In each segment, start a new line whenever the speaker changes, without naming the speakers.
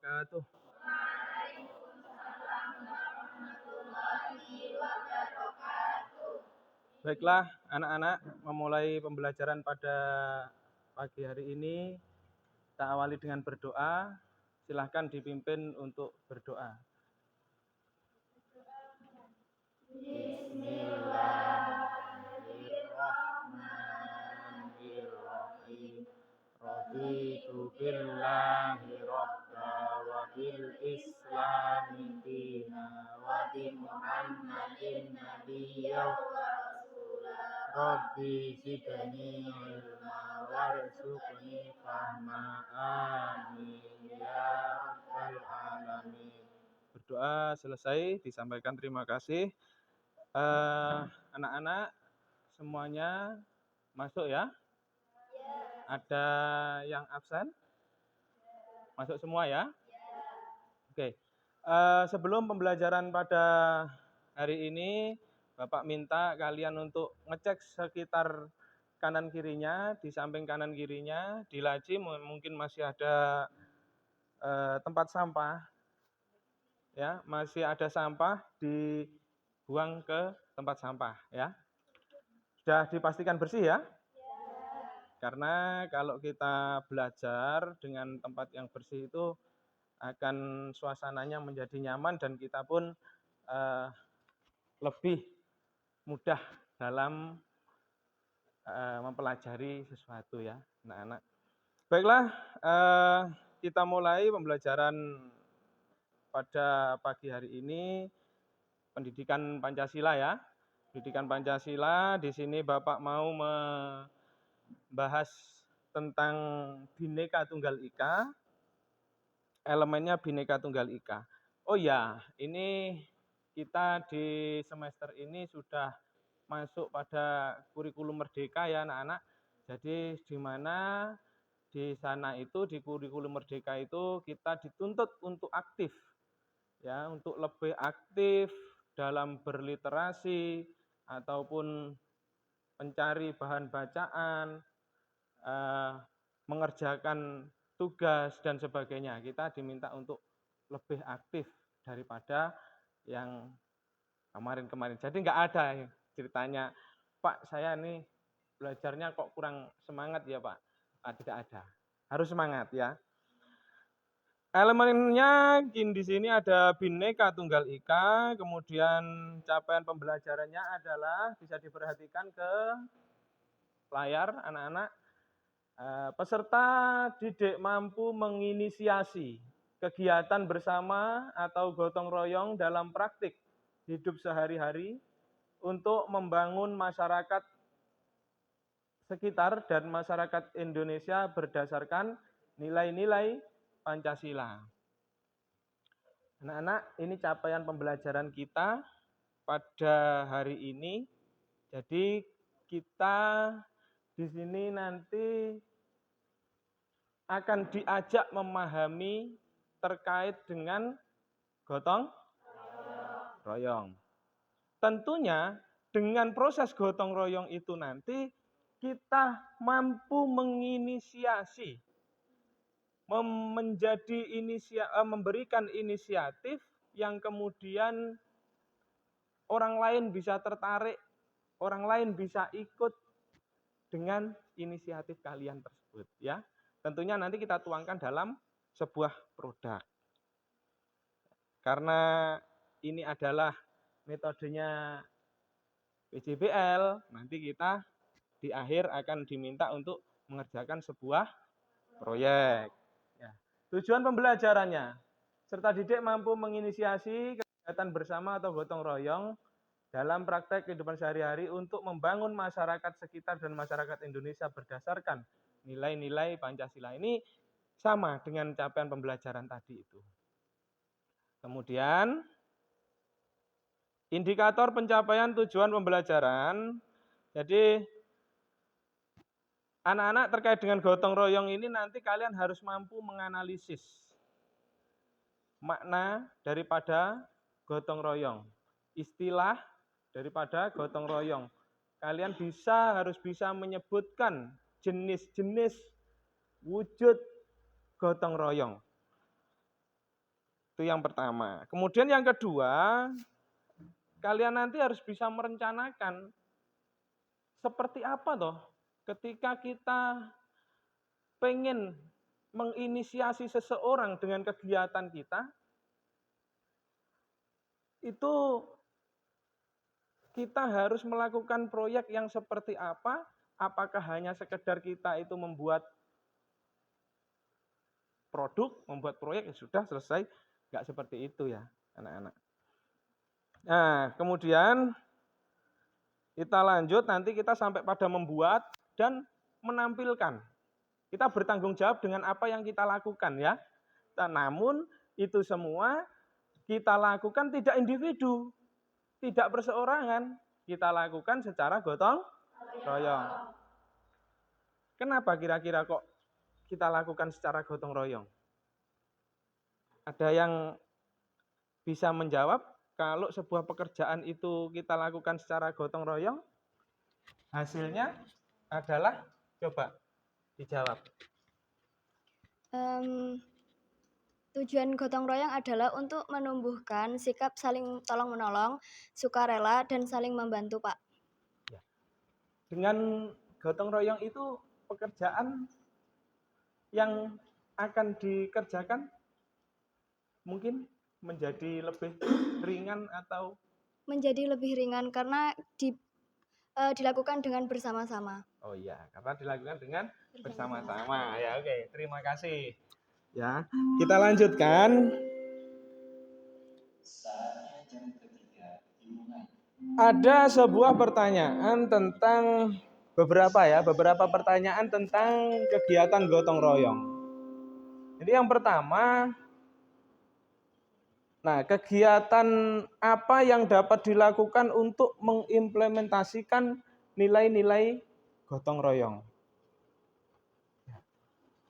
wabarakatuh. Baiklah, anak-anak, memulai pembelajaran pada pagi hari ini, kita awali dengan berdoa. Silahkan dipimpin untuk berdoa. Bismillahirrahmanirrahim. Raditu billahi rabba wa bil islami dina wa bi Muhammadin nabiyya Rabbi zidni ilma warzuqni fahma amin ya rabbal alamin. Berdoa selesai, disampaikan terima kasih. Anak-anak semuanya masuk ya? Ada yang absen? Masuk semua ya? Oke. Sebelum pembelajaran pada hari ini, Bapak minta kalian untuk ngecek sekitar kanan kirinya, di samping kanan kirinya, di laci mungkin masih ada tempat sampah, ya, masih ada sampah, dibuang ke tempat sampah, ya. Sudah dipastikan bersih ya? Karena kalau kita belajar dengan tempat yang bersih itu akan suasananya menjadi nyaman dan kita pun lebih mudah dalam mempelajari sesuatu ya, anak-anak. Baiklah, kita mulai pembelajaran pada pagi hari ini, pendidikan Pancasila ya. Pendidikan Pancasila, di sini Bapak mau membahas tentang Bhinneka Tunggal Ika, elemennya Bhinneka Tunggal Ika. Oh ya, ini kita di semester ini sudah masuk pada kurikulum merdeka ya anak-anak. Jadi di mana di sana itu di kurikulum merdeka itu kita dituntut untuk aktif ya, untuk lebih aktif dalam berliterasi ataupun mencari bahan bacaan, mengerjakan tugas dan sebagainya. Kita diminta untuk lebih aktif daripada yang kemarin-kemarin. Jadi nggak ada ceritanya, Pak saya nih belajarnya kok kurang semangat ya Pak. Tidak ada. Harus semangat ya. Elemennya di sini ada Bhinneka Tunggal Ika, kemudian capaian pembelajarannya adalah bisa diperhatikan ke layar anak-anak. Peserta didik mampu menginisiasi kegiatan bersama atau gotong royong dalam praktik hidup sehari-hari untuk membangun masyarakat sekitar dan masyarakat Indonesia berdasarkan nilai-nilai Pancasila. Anak-anak, ini capaian pembelajaran kita pada hari ini. Jadi kita di sini nanti akan diajak memahami terkait dengan gotong royong. Tentunya dengan proses gotong royong itu nanti kita mampu menginisiasi, memberikan inisiatif yang kemudian orang lain bisa tertarik, orang lain bisa ikut dengan inisiatif kalian tersebut ya. Tentunya nanti kita tuangkan dalam sebuah produk. Karena ini adalah metodenya PJBL, nanti kita di akhir akan diminta untuk mengerjakan sebuah proyek. Ya. Tujuan pembelajarannya, serta didik mampu menginisiasi kegiatan bersama atau gotong royong dalam praktek kehidupan sehari-hari untuk membangun masyarakat sekitar dan masyarakat Indonesia berdasarkan nilai-nilai Pancasila. Ini sama dengan capaian pembelajaran tadi itu. Kemudian indikator pencapaian tujuan pembelajaran. Jadi anak-anak terkait dengan gotong royong ini nanti kalian harus mampu menganalisis makna daripada gotong royong, istilah daripada gotong royong. Kalian harus bisa menyebutkan jenis-jenis wujud gotong royong. Itu yang pertama. Kemudian yang kedua, kalian nanti harus bisa merencanakan seperti apa toh ketika kita pengen menginisiasi seseorang dengan kegiatan kita, itu kita harus melakukan proyek yang seperti apa? Apakah hanya sekedar kita itu membuat produk, membuat proyek, ya sudah selesai? Nggak seperti itu ya, anak-anak. Nah, kemudian kita lanjut, nanti kita sampai pada membuat dan menampilkan. Kita bertanggung jawab dengan apa yang kita lakukan ya. Namun itu semua kita lakukan tidak individu, tidak perseorangan. Kita lakukan secara gotong royong. Kenapa kira-kira kok kita lakukan secara gotong royong? Ada yang bisa menjawab kalau sebuah pekerjaan itu kita lakukan secara gotong royong? Hasilnya adalah, coba dijawab.
Tujuan gotong royong adalah untuk menumbuhkan sikap saling tolong-menolong, sukarela, dan saling membantu, Pak.
Dengan gotong royong itu pekerjaan yang akan dikerjakan mungkin menjadi lebih ringan atau?
Menjadi lebih ringan karena dilakukan dengan bersama-sama.
Oh iya, karena dilakukan dengan bersama-sama. Ya, oke. Terima kasih. Ya, kita lanjutkan. Ada sebuah pertanyaan tentang beberapa pertanyaan tentang kegiatan gotong royong. Jadi yang pertama, nah, kegiatan apa yang dapat dilakukan untuk mengimplementasikan nilai-nilai gotong royong?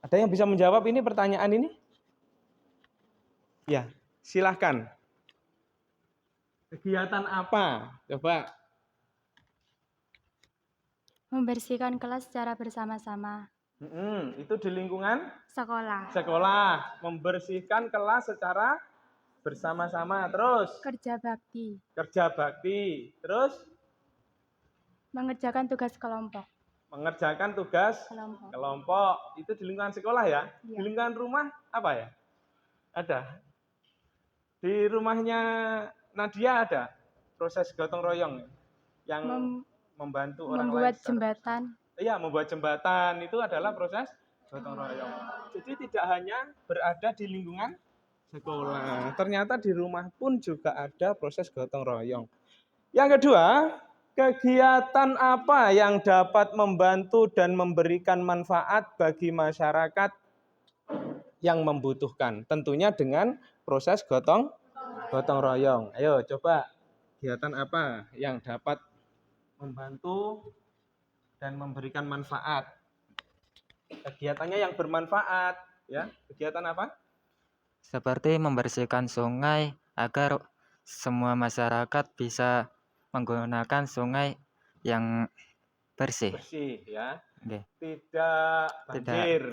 Ada yang bisa menjawab ini pertanyaan ini? Ya, silahkan. Kegiatan apa? Coba.
Membersihkan kelas secara bersama-sama.
Itu di lingkungan
Sekolah.
sekolah. Membersihkan kelas secara bersama-sama. Terus?
Kerja bakti.
Kerja bakti. Terus?
Mengerjakan tugas kelompok.
Mengerjakan tugas kelompok. Itu di lingkungan sekolah ya?
Ya.
Di lingkungan rumah apa ya? Ada. Di rumahnya Nadia ada proses gotong royong yang membantu orang lain.
Membuat jembatan.
Iya, membuat jembatan itu adalah proses gotong royong. Jadi tidak hanya berada di lingkungan sekolah, ternyata di rumah pun juga ada proses gotong royong. Yang kedua, kegiatan apa yang dapat membantu dan memberikan manfaat bagi masyarakat yang membutuhkan? Tentunya dengan proses gotong royong. Ayo coba, kegiatan apa yang dapat membantu dan memberikan manfaat? Kegiatannya yang bermanfaat, ya. Kegiatan apa?
Seperti membersihkan sungai agar semua masyarakat bisa menggunakan sungai yang bersih.
Bersih, ya.
Okay.
Tidak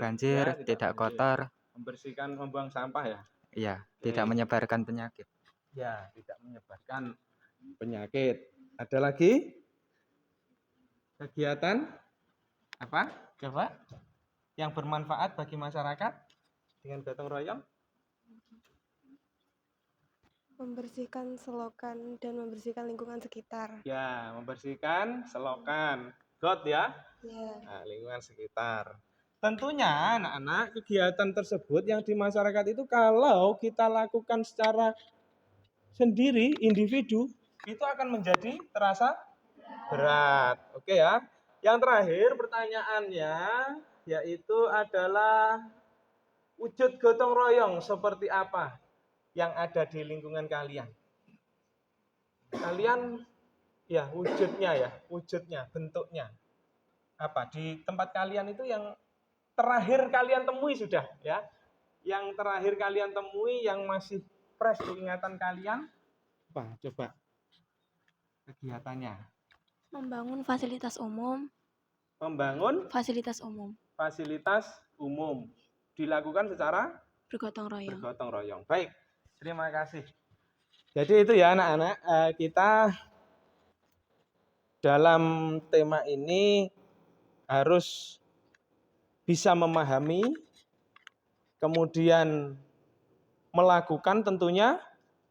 banjir, ya,
tidak kotor.
Membersihkan, membuang sampah ya.
Iya, tidak menyebarkan penyakit.
Ya, tidak menyebarkan penyakit. Ada lagi? Kegiatan apa? Coba. Yang bermanfaat bagi masyarakat dengan gotong royong?
Membersihkan selokan dan membersihkan lingkungan sekitar.
Ya, membersihkan selokan. Got ya?
Ya.
Nah, lingkungan sekitar. Tentunya anak-anak, kegiatan tersebut yang di masyarakat itu kalau kita lakukan secara sendiri, individu, itu akan menjadi terasa berat. Oke ya. Yang terakhir pertanyaannya yaitu adalah wujud gotong royong seperti apa yang ada di lingkungan kalian. Kalian ya wujudnya, bentuknya. Apa di tempat kalian itu yang terakhir kalian temui sudah ya. Yang terakhir kalian temui yang masih fresh di ingatan kalian apa? Coba kegiatannya.
Membangun fasilitas umum.
Membangun
fasilitas umum.
Fasilitas umum dilakukan secara
bergotong royong.
Baik. Terima kasih. Jadi itu ya anak-anak, kita dalam tema ini harus bisa memahami, kemudian melakukan tentunya,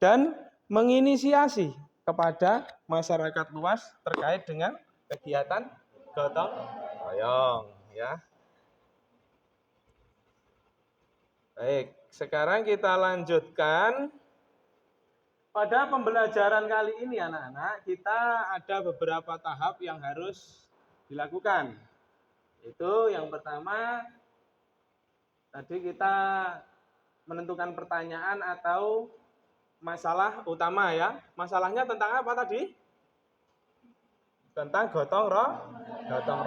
dan menginisiasi kepada masyarakat luas terkait dengan kegiatan gotong royong. Ya. Baik, sekarang kita lanjutkan. Pada pembelajaran kali ini anak-anak, kita ada beberapa tahap yang harus dilakukan. Itu yang pertama, tadi kita menentukan pertanyaan atau masalah utama ya. Masalahnya tentang apa tadi? Tentang gotong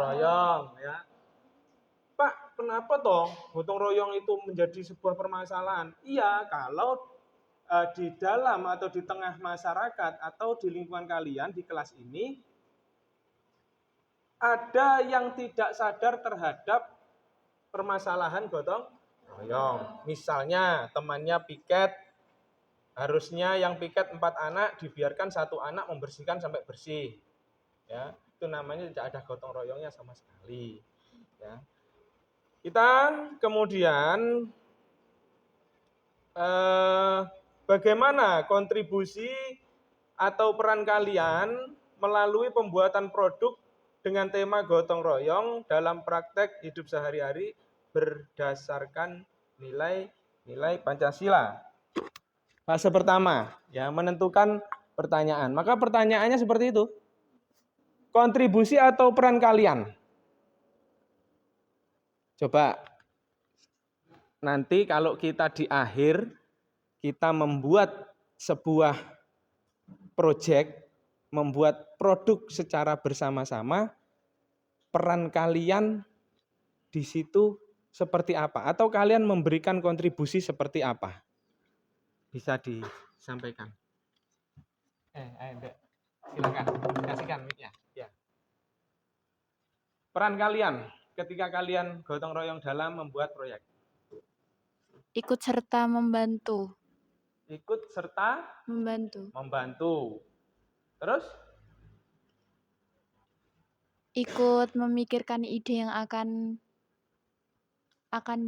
royong ya. Pak, kenapa toh gotong royong itu menjadi sebuah permasalahan? Iya, kalau di dalam atau di tengah masyarakat atau di lingkungan kalian di kelas ini ada yang tidak sadar terhadap permasalahan gotong royong. Misalnya temannya piket, harusnya yang piket 4 anak dibiarkan 1 anak membersihkan sampai bersih. Ya, itu namanya tidak ada gotong royongnya sama sekali. Ya. Kita kemudian bagaimana kontribusi atau peran kalian melalui pembuatan produk dengan tema gotong royong dalam praktek hidup sehari-hari berdasarkan nilai-nilai Pancasila. Fase pertama, ya, menentukan pertanyaan. Maka pertanyaannya seperti itu. Kontribusi atau peran kalian? Coba nanti kalau kita di akhir kita membuat sebuah proyek, membuat produk secara bersama-sama, peran kalian di situ seperti apa? Atau kalian memberikan kontribusi seperti apa? Bisa disampaikan. Dek. Silakan, kasihkan mic-nya. Ya. Peran kalian ketika kalian gotong royong dalam membuat proyek.
Ikut serta membantu.
Ikut serta membantu. Terus?
Ikut memikirkan ide yang akan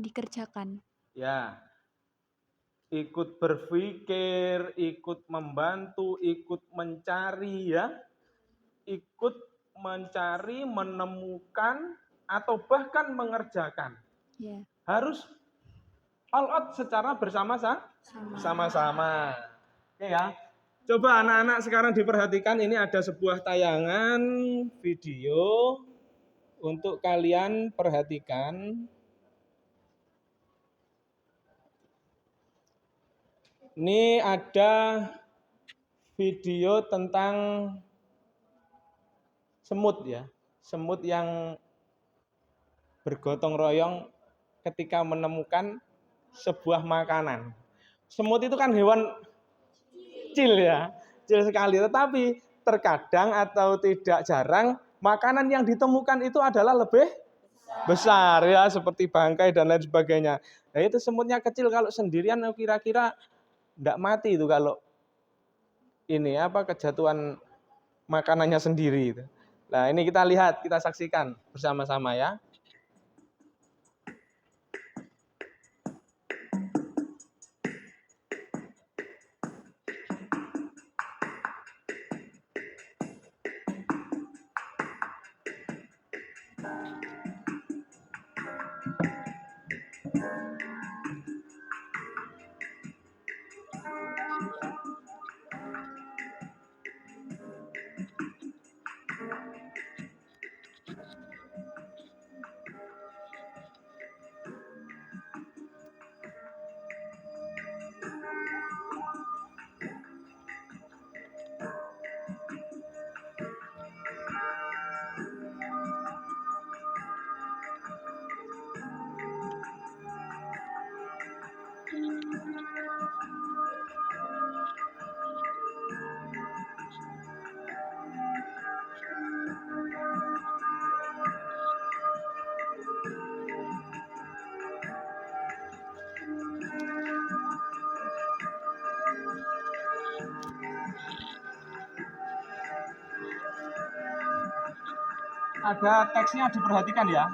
dikerjakan.
Ya. Ikut berpikir, ikut membantu, ikut mencari ya. Ikut mencari, menemukan atau bahkan mengerjakan.
Ya.
Harus all out secara bersama-sama. Oke ya. Coba anak-anak sekarang diperhatikan, ini ada sebuah tayangan video untuk kalian perhatikan. Ini ada video tentang semut ya. Semut yang bergotong royong ketika menemukan sebuah makanan. Semut itu kan hewan kecil ya, kecil sekali. Tetapi terkadang atau tidak jarang makanan yang ditemukan itu adalah lebih besar ya, seperti bangkai dan lain sebagainya. Nah itu semutnya kecil, kalau sendirian kira-kira enggak mati itu kalau ini kejatuhan makanannya sendiri. Nah ini kita lihat, kita saksikan bersama-sama ya. ada teksnya diperhatikan ya.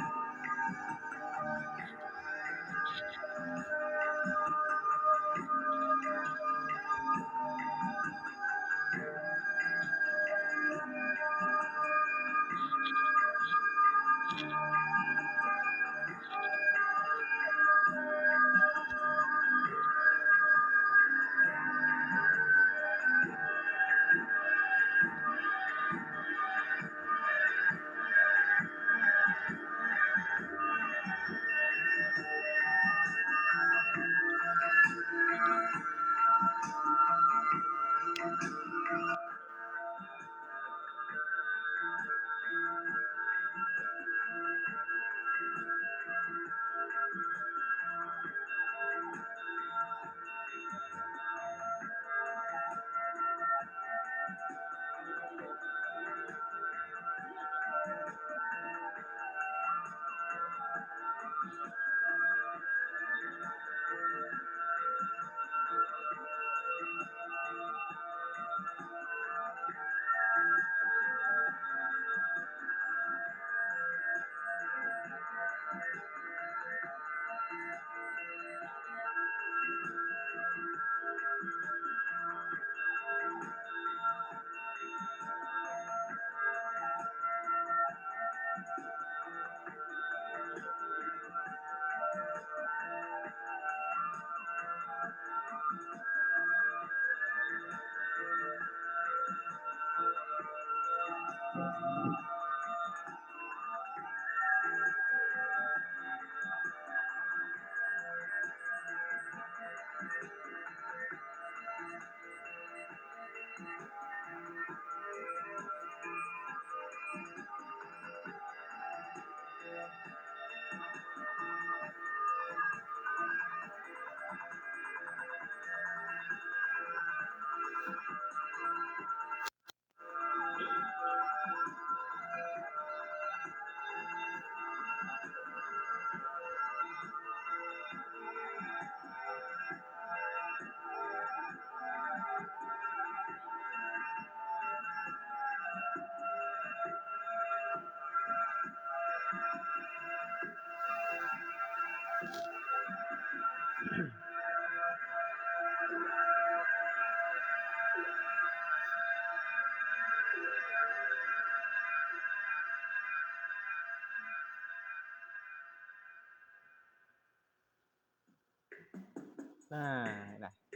Nah,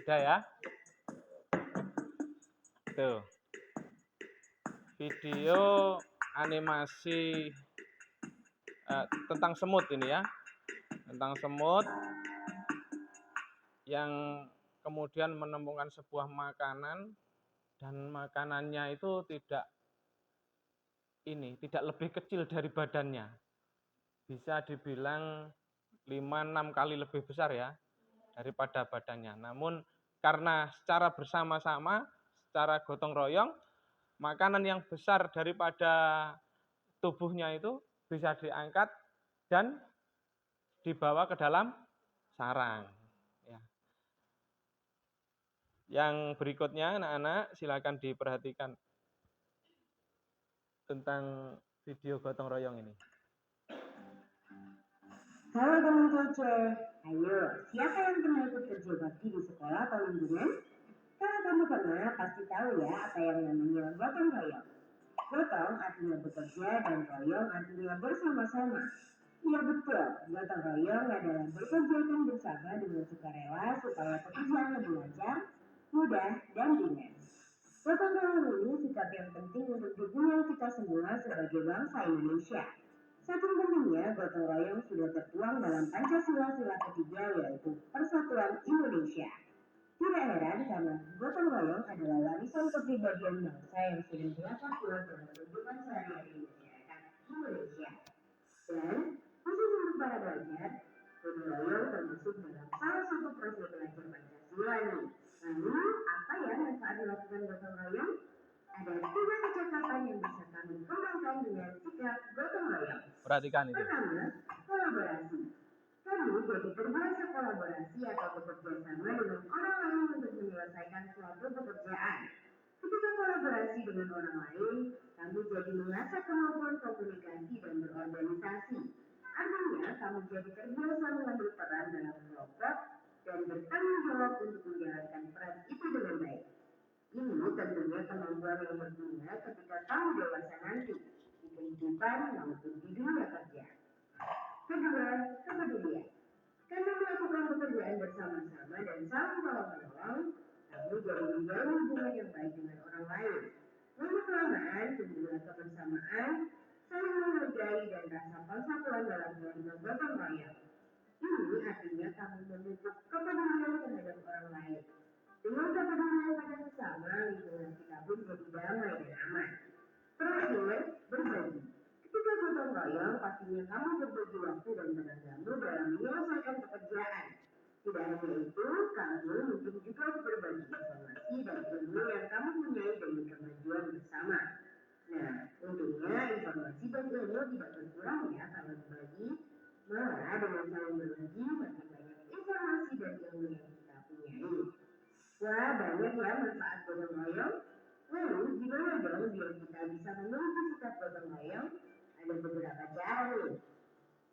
udah ya. Tuh. Video animasi tentang semut ini ya. Tentang semut yang kemudian menemukan sebuah makanan dan makanannya itu tidak lebih kecil dari badannya. Bisa dibilang 5-6 kali lebih besar ya daripada badannya. Namun karena secara bersama-sama, secara gotong royong, makanan yang besar daripada tubuhnya itu bisa diangkat dan dibawa ke dalam sarang. Ya. Yang berikutnya anak-anak silakan diperhatikan tentang video gotong royong ini.
Halo teman kece, ayo siapa yang pernah ikut kerja bakti di sekolah atau lingkungan? Kalau kamu pernah pasti tahu ya apa yang namanya gotong royong. Gotong artinya bekerja dan royong artinya bersama-sama. Iya betul, gotong royong adalah berkegiatan bersama dengan sukarela supaya pekerjaan lebih lancar, mudah, dan ringan. Gotong royong ini sikap yang penting untuk dukungan kita semua sebagai bangsa Indonesia. Saking pentingnya, gotong royong sudah tertuang dalam Pancasila sila ketiga yaitu Persatuan Indonesia. Tidak heran karena gotong royong adalah warisan kepribadian bangsa yang sudah dilakukan dalam kehidupan sehari-hari masyarakat Indonesia. Dan khusus untuk para pelajar, gotong royong termasuk dalam salah satu proses belajar Pancasila nih. Lalu, apa ya manfaat melakukan gotong royong? Ada 3 kecakapan yang bisa kami kembangkan dengan sikap gotong royong.
Perhatikan itu.
Pertama, kolaborasi. Kami jadi terbiasa kolaborasi atau bekerja sama dengan orang lain untuk menyelesaikan suatu pekerjaan. Ketika kolaborasi dengan orang lain, kamu jadi mengasah kemampuan komunikasi dan berorganisasi. Artinya, kamu jadi terbiasa mengambil peran dalam kelompok dan bertanggung jawab untuk menjalankan peran itu dengan baik. Ini tentunya kemampuan yang berguna ketika kamu dewasa nanti, di kehidupan maupun di dunia kerja. Kedua, kepedulian. Karena melakukan pekerjaan bersama-sama dan saling tolong-menolong, kamu jadi menjalin hubungan yang baik dengan orang lain. Lama-kelamaan, timbullah kebersamaan, saling menghargai dan rasa persatuan dalam keluarga gotong royong. Ini artinya kamu memupuk kepedulian terhadap orang lain. Dengan kepedulian pada sesama, lingkungan kita pun jadi damai dan aman. Terakhir, berbagi. Ketika gotong royong, pastinya kamu berbagi waktu dan tenagamu dalam menyelesaikan pekerjaan. Tidak hanya itu, kamu mungkin juga berbagi informasi dan ilmu yang kamu punyai demi kemajuan bersama. Nah, untungnya informasi dan ilmu tidak berkurang ya kalau berbagi. Malah dengan saling berbagi, makin banyak informasi dan ilmu yang kita punyai. Wah, banyak ya manfaat gotong royong. Lalu, gimana dong biar kita bisa menuju sikap gotong royong? Ada beberapa cara nih.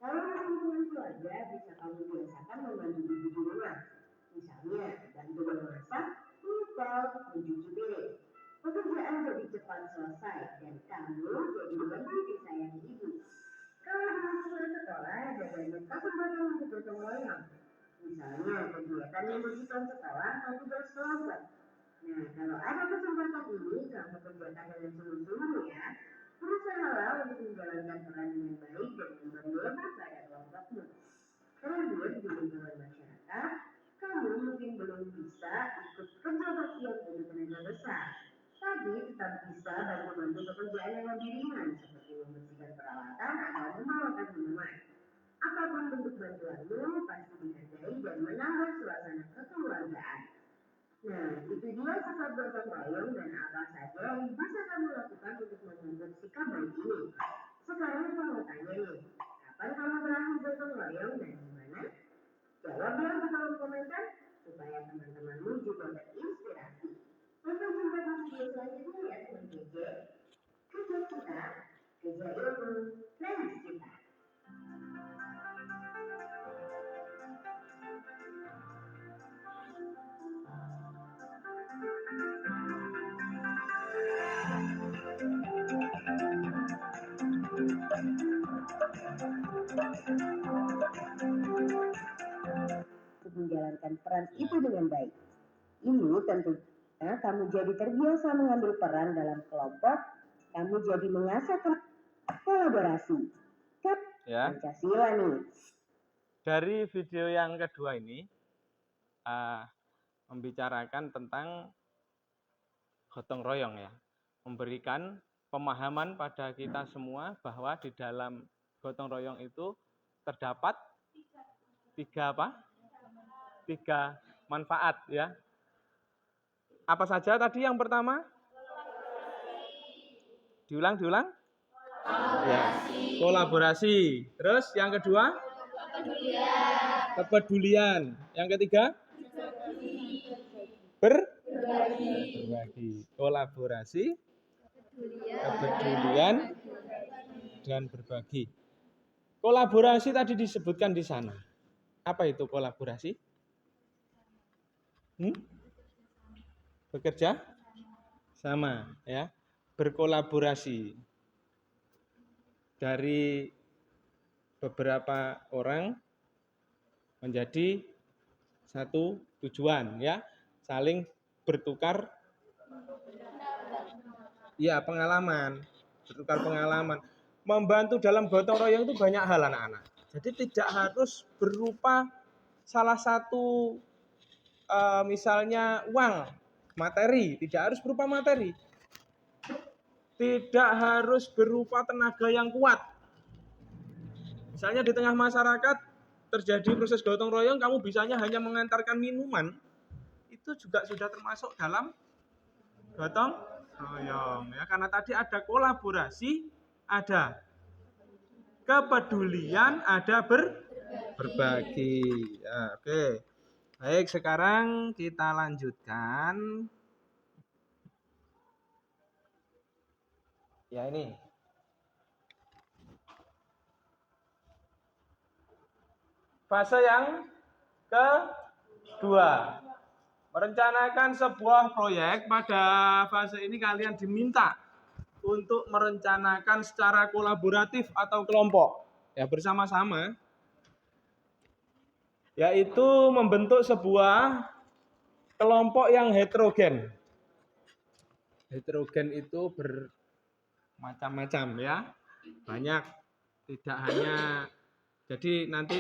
Kalau lingkungan keluarga, bisa kamu biasakan membantu ibu di rumah. Misalnya, bantu memasak, menyetel, mencuci piring. Pekerjaan jadi cepat selesai dan kamu jadi lebih disayangi ibu. Kalau di lingkungan sekolah, ada banyak kesempatan untuk gotong royong. Misalnya, kegiatan yang bersifat sekolah atau tugas kelompok. Nah, kalau ada kesempatan ini, kamu kerjakan dengan sungguh-sungguh ya. Berusahalah untuk menjalankan peran dengan baik dan memberi lebih pada kelompokmu. Terakhir, di lingkungan masyarakat, kamu mungkin belum bisa ikut kerja bakti yang butuh tenaga besar. Tapi tetap bisa bantu-bantu pekerjaan yang lebih ringan, seperti membersihkan peralatan atau membawakan minuman. Apapun bentuk bantuanmu, pasti dihargai dan menambah suasana kekeluargaan. Nah, itu dia sikap gotong royong dan apa saja yang bisa kamu lakukan untuk membentuk sikap baik ini. Sekarang saya mau tanya nih, kapan kamu terakhir gotong royong dan di mana? Jawab ya di kolom komentar supaya teman-temanmu juga terinspirasi. Sampai jumpa di video selanjutnya ya teman KJ. Kerja kita, kerja ilmu, playlist kita. Untuk menjalankan peran itu dengan baik. Ini tentunya kamu jadi terbiasa mengambil peran dalam kelompok, kamu jadi mengasah kolaborasi.
Ya.
Pancasila nih.
Dari video yang kedua ini membicarakan tentang gotong royong ya. Memberikan pemahaman pada kita semua bahwa di dalam gotong royong itu terdapat tiga manfaat ya. Apa saja tadi yang pertama? Diulang. Ya. Kolaborasi. Terus yang kedua? Kepedulian. Yang ketiga? Berbagi. Kolaborasi, kepedulian, dan berbagi. Kolaborasi tadi disebutkan di sana. Apa itu kolaborasi? Bekerja sama ya, berkolaborasi dari beberapa orang menjadi satu tujuan ya, saling bertukar ya pengalaman, membantu dalam gotong royong itu banyak hal anak-anak. Jadi tidak harus berupa salah satu misalnya uang, materi, tidak harus berupa materi. Tidak harus berupa tenaga yang kuat. Misalnya di tengah masyarakat terjadi proses gotong royong, kamu bisanya hanya mengantarkan minuman, itu juga sudah termasuk dalam gotong royong ya, karena tadi ada kolaborasi, ada kepedulian, ada berbagi. Ya, oke. Baik, sekarang kita lanjutkan. Ya ini. Fase yang kedua. Merencanakan sebuah proyek. Pada fase ini kalian diminta untuk merencanakan secara kolaboratif atau kelompok. Ya, bersama-sama. Yaitu membentuk sebuah kelompok yang heterogen. Heterogen itu bermacam-macam ya. Banyak, tidak hanya, jadi nanti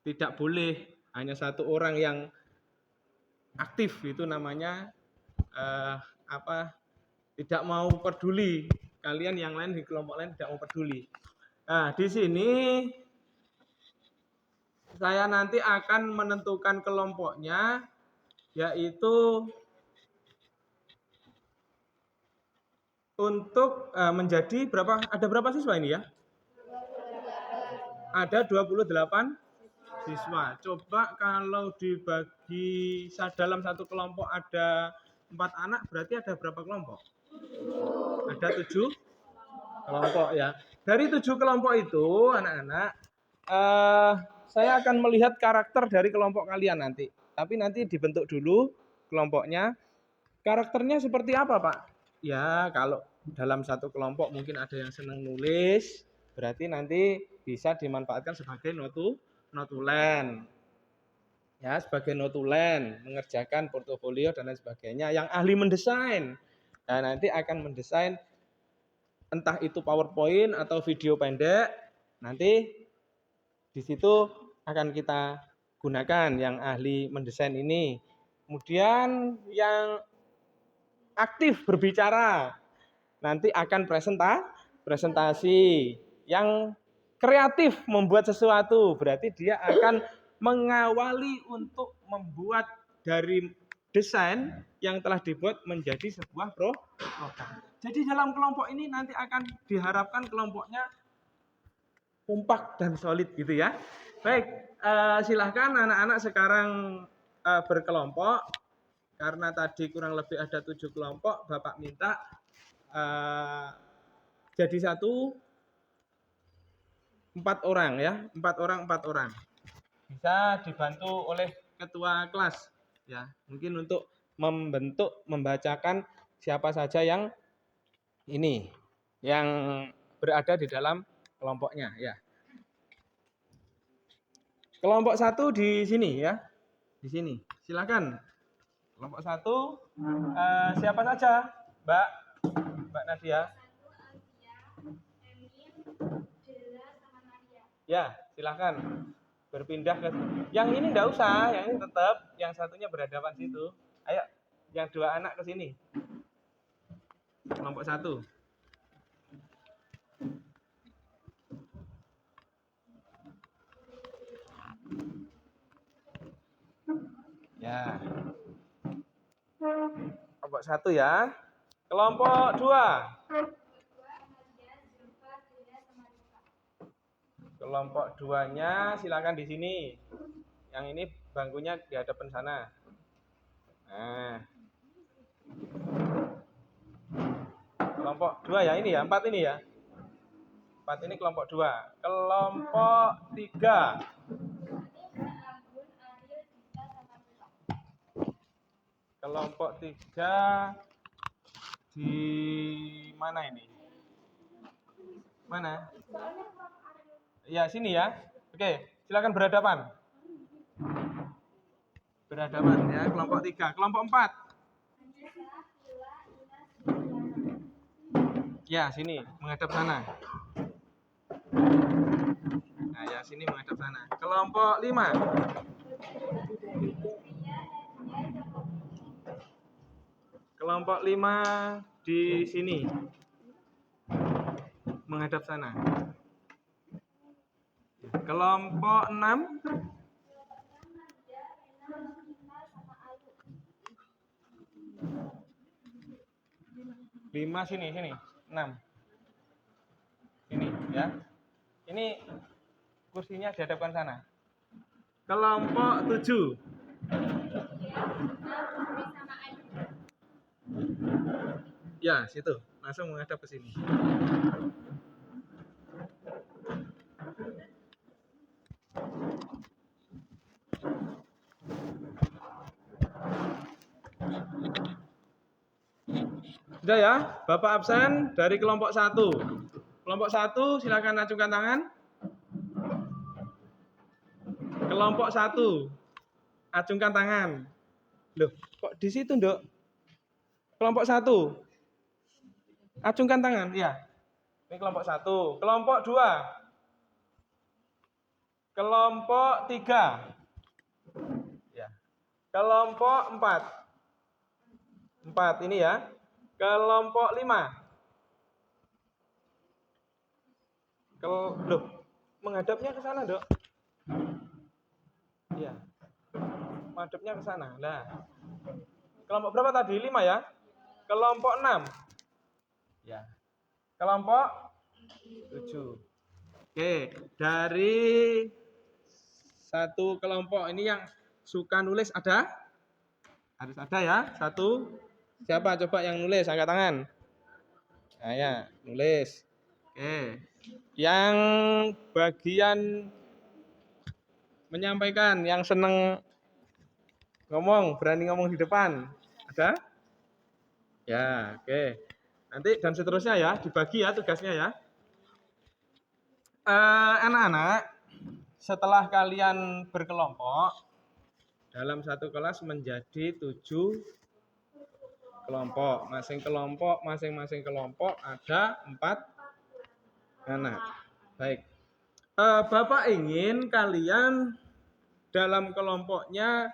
tidak boleh hanya satu orang yang aktif, itu namanya tidak mau peduli. Kalian yang lain di kelompok lain tidak mau peduli. Nah, di sini saya nanti akan menentukan kelompoknya, yaitu untuk menjadi berapa? Ada berapa siswa ini ya? Ada 28 siswa. Coba kalau dibagi dalam satu kelompok ada 4 anak, berarti ada berapa kelompok? Ada 7 kelompok ya. Dari 7 kelompok itu, anak-anak, saya akan melihat karakter dari kelompok kalian nanti. Tapi nanti dibentuk dulu kelompoknya. Karakternya seperti apa, Pak? Ya, kalau dalam satu kelompok mungkin ada yang senang nulis, berarti nanti bisa dimanfaatkan sebagai notulen. Ya, sebagai notulen, mengerjakan portofolio dan lain sebagainya. Yang ahli mendesain, nah, nanti akan mendesain entah itu PowerPoint atau video pendek. Nanti di situ akan kita gunakan yang ahli mendesain ini. Kemudian yang aktif berbicara nanti akan presentasi. Yang kreatif membuat sesuatu, berarti dia akan mengawali untuk membuat dari desain yang telah dibuat menjadi sebuah produk. Jadi dalam kelompok ini nanti akan diharapkan kelompoknya kompak dan solid gitu ya. Baik, silahkan anak-anak sekarang berkelompok. Karena tadi kurang lebih ada 7 kelompok, Bapak minta jadi 4 orang ya, 4 orang. Bisa dibantu oleh ketua kelas ya. Mungkin untuk membacakan siapa saja yang ini yang berada di dalam kelompoknya ya. Kelompok 1 di sini ya. Di sini. Silakan. Kelompok 1 siapa saja? Mbak Nadia. Ya, silakan berpindah ke yang ini enggak usah, yang ini tetap, yang satunya berhadapan situ. Ayo, yang 2 anak ke sini. Kelompok 1. Ya. Kelompok 1 ya. Kelompok 2. Kelompok 2-nya silakan di sini. Yang ini bangkunya di hadapan sana. Nah. Kelompok 2 ya ini ya, 4 ini ya. 4 ini kelompok 2. Kelompok 3. Kelompok 3 di mana ini? Mana? Ya, sini ya. Oke, silakan berhadapan. Berhadapan ya, kelompok 3. Kelompok 4. Ya, sini, menghadap sana. Nah, ya sini menghadap sana. Kelompok 5. Kelompok 5 di sini. Menghadap sana. Kelompok 6. Lima sini. 6. Sini ya. Ini kursinya dihadapkan sana. Kelompok 7. Ya, situ. langsung menghadap ke sini. Sudah ya, Bapak absen dari kelompok 1. Kelompok 1 silakan acungkan tangan. Kelompok 1 acungkan tangan. Loh, kok di situ, Nduk? Kelompok 1 acungkan tangan, ya. Ini kelompok 1. Kelompok 2. Kelompok 3. Ya. Kelompok 4. 4 ini ya. Kelompok 5. Loh, menghadapnya ke sana, Dok. Iya. Menghadapnya ke sana. Nah. Kelompok berapa tadi? 5 ya. Kelompok 6. Ya. Kelompok 7. Oke, dari satu kelompok ini yang suka nulis ada? Harus ada ya. Satu. Siapa coba yang nulis? Angkat tangan. Nah, ya, nulis. Oke. Yang bagian menyampaikan, yang seneng ngomong, berani ngomong di depan. Ada? Ya, oke. Nanti dan seterusnya ya, dibagi ya tugasnya ya. Anak-anak, setelah kalian berkelompok, dalam satu kelas menjadi 7 kelompok. Masing-masing kelompok ada 4 anak. Baik. Bapak ingin kalian dalam kelompoknya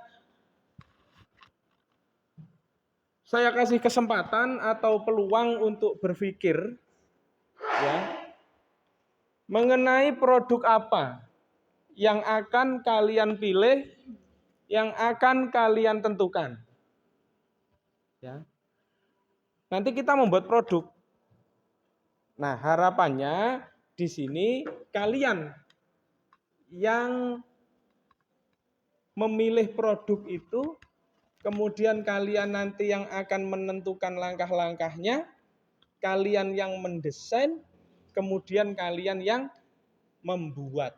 saya kasih kesempatan atau peluang untuk berpikir ya, mengenai produk apa yang akan kalian pilih, yang akan kalian tentukan. Ya. Nanti kita membuat produk. Nah, harapannya di sini kalian yang memilih produk itu, kemudian kalian nanti yang akan menentukan langkah-langkahnya, kalian yang mendesain, kemudian kalian yang membuat,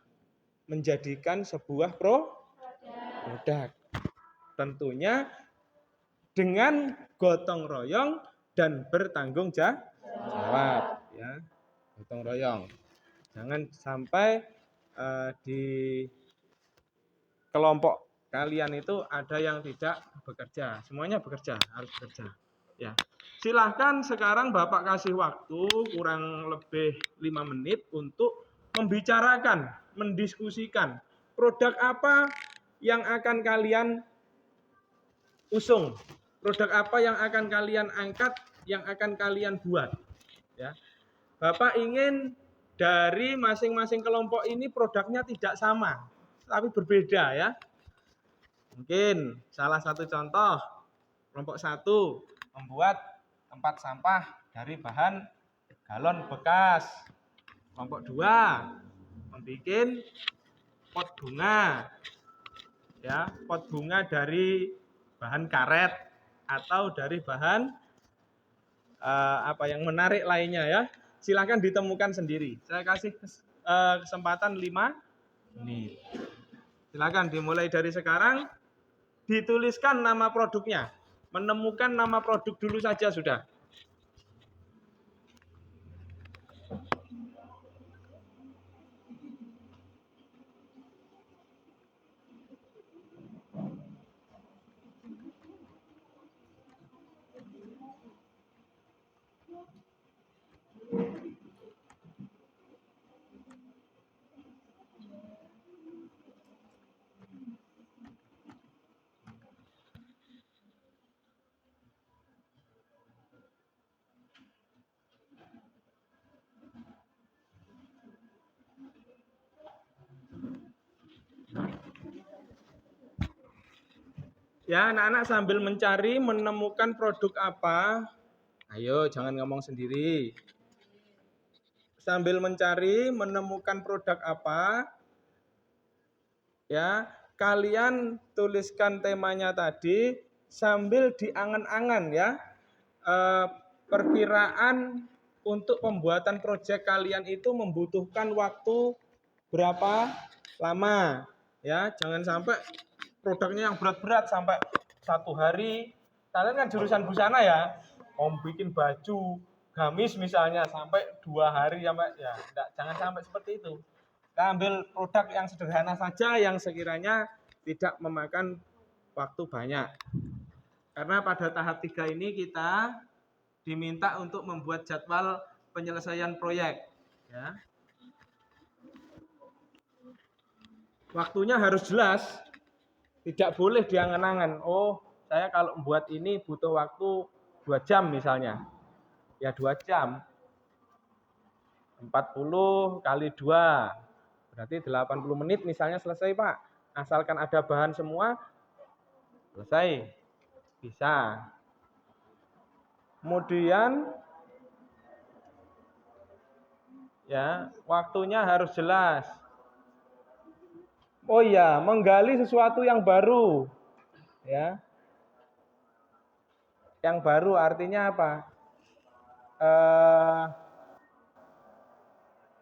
menjadikan sebuah produk. Tentunya dengan gotong royong dan bertanggung jawab. Ya, gotong royong. Jangan sampai di kelompok kalian itu ada yang tidak bekerja. Semuanya bekerja, harus bekerja. Ya. Silahkan sekarang Bapak kasih waktu kurang lebih 5 menit untuk membicarakan, mendiskusikan produk apa yang akan kalian usung, produk apa yang akan kalian angkat, yang akan kalian buat. Ya. Bapak ingin dari masing-masing kelompok ini produknya tidak sama, tapi berbeda ya. Mungkin salah satu contoh, kelompok 1 membuat tempat sampah dari bahan galon bekas. Kelompok 2 membuat pot bunga. Ya, pot bunga dari bahan karet atau dari bahan apa yang menarik lainnya ya. Silakan ditemukan sendiri. Saya kasih kesempatan 5 menit. Silakan dimulai dari sekarang. Dituliskan nama produknya. Menemukan nama produk dulu saja sudah. Ya, anak-anak sambil mencari menemukan produk apa. Ayo, jangan ngomong sendiri. Sambil mencari menemukan produk apa. Ya, kalian tuliskan temanya tadi sambil diangan-angan ya. perkiraan untuk pembuatan proyek kalian itu membutuhkan waktu berapa lama ya. Jangan sampai produknya yang berat-berat sampai 1 hari. Kalian kan jurusan busana ya, mau bikin baju gamis misalnya sampai 2 hari sampai ya enggak, jangan sampai seperti itu. Kita ambil produk yang sederhana saja yang sekiranya tidak memakan waktu banyak. Karena pada tahap 3 ini kita diminta untuk membuat jadwal penyelesaian proyek ya. Waktunya harus jelas, tidak boleh diangan-angan. Oh, saya kalau membuat ini butuh waktu 2 jam misalnya. Ya 2 jam. 40 kali 2. Berarti 80 menit misalnya selesai, Pak. Asalkan ada bahan semua, selesai. Bisa. Kemudian ya, waktunya harus jelas. Oh iya, menggali sesuatu yang baru. Ya. Yang baru artinya apa?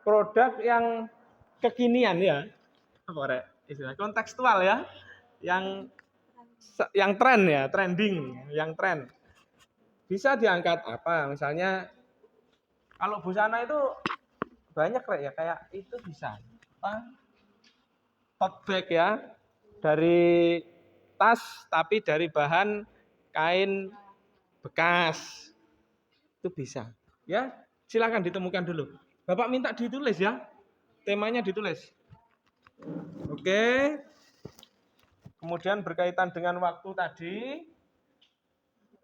Produk yang kekinian ya. Apa rek? Istilah kontekstual ya. Yang tren ya, trending, yang tren. Bisa diangkat apa? Misalnya kalau busana itu banyak rek ya, kayak itu bisa. Apa? Tote bag ya. Dari tas tapi dari bahan kain bekas. Itu bisa. Ya, silakan ditemukan dulu. Bapak minta ditulis ya. Temanya ditulis. Oke. Kemudian berkaitan dengan waktu tadi,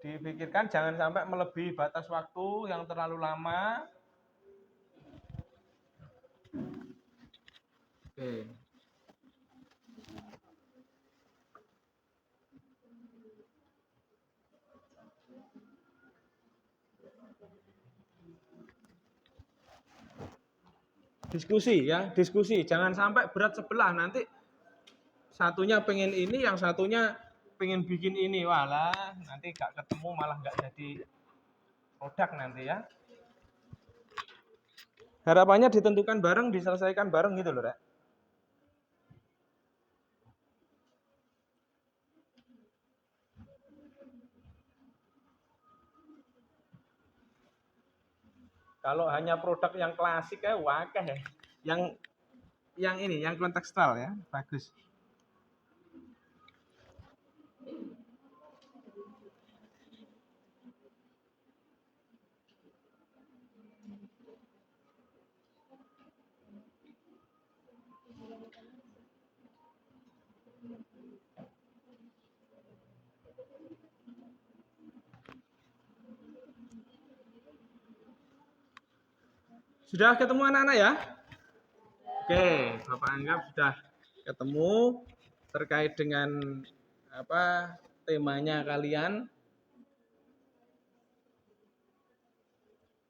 dipikirkan jangan sampai melebihi batas waktu yang terlalu lama. Oke. Diskusi ya, diskusi. Jangan sampai berat sebelah, nanti satunya pengen ini, yang satunya pengen bikin ini. Walah, nanti gak ketemu malah gak jadi produk nanti ya. Harapannya ditentukan bareng, diselesaikan bareng gitu loh, Rek. Kalau hanya produk yang klasik ya wakeh ya. Yang ini, yang kontekstual ya, bagus. Sudah ketemu anak-anak ya? Oke, Bapak anggap sudah ketemu terkait dengan apa temanya kalian.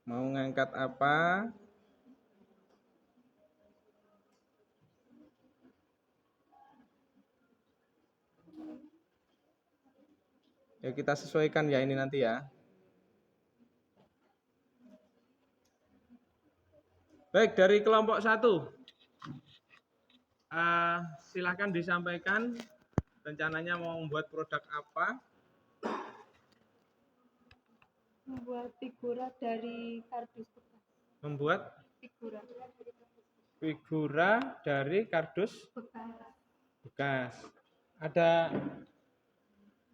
Mau ngangkat apa? Ya kita sesuaikan ya ini nanti ya. Baik, dari kelompok 1. Silakan disampaikan rencananya mau membuat produk apa?
Membuat figura dari kardus bekas.
Membuat
Figura
figura dari kardus
bekas.
bekas. Ada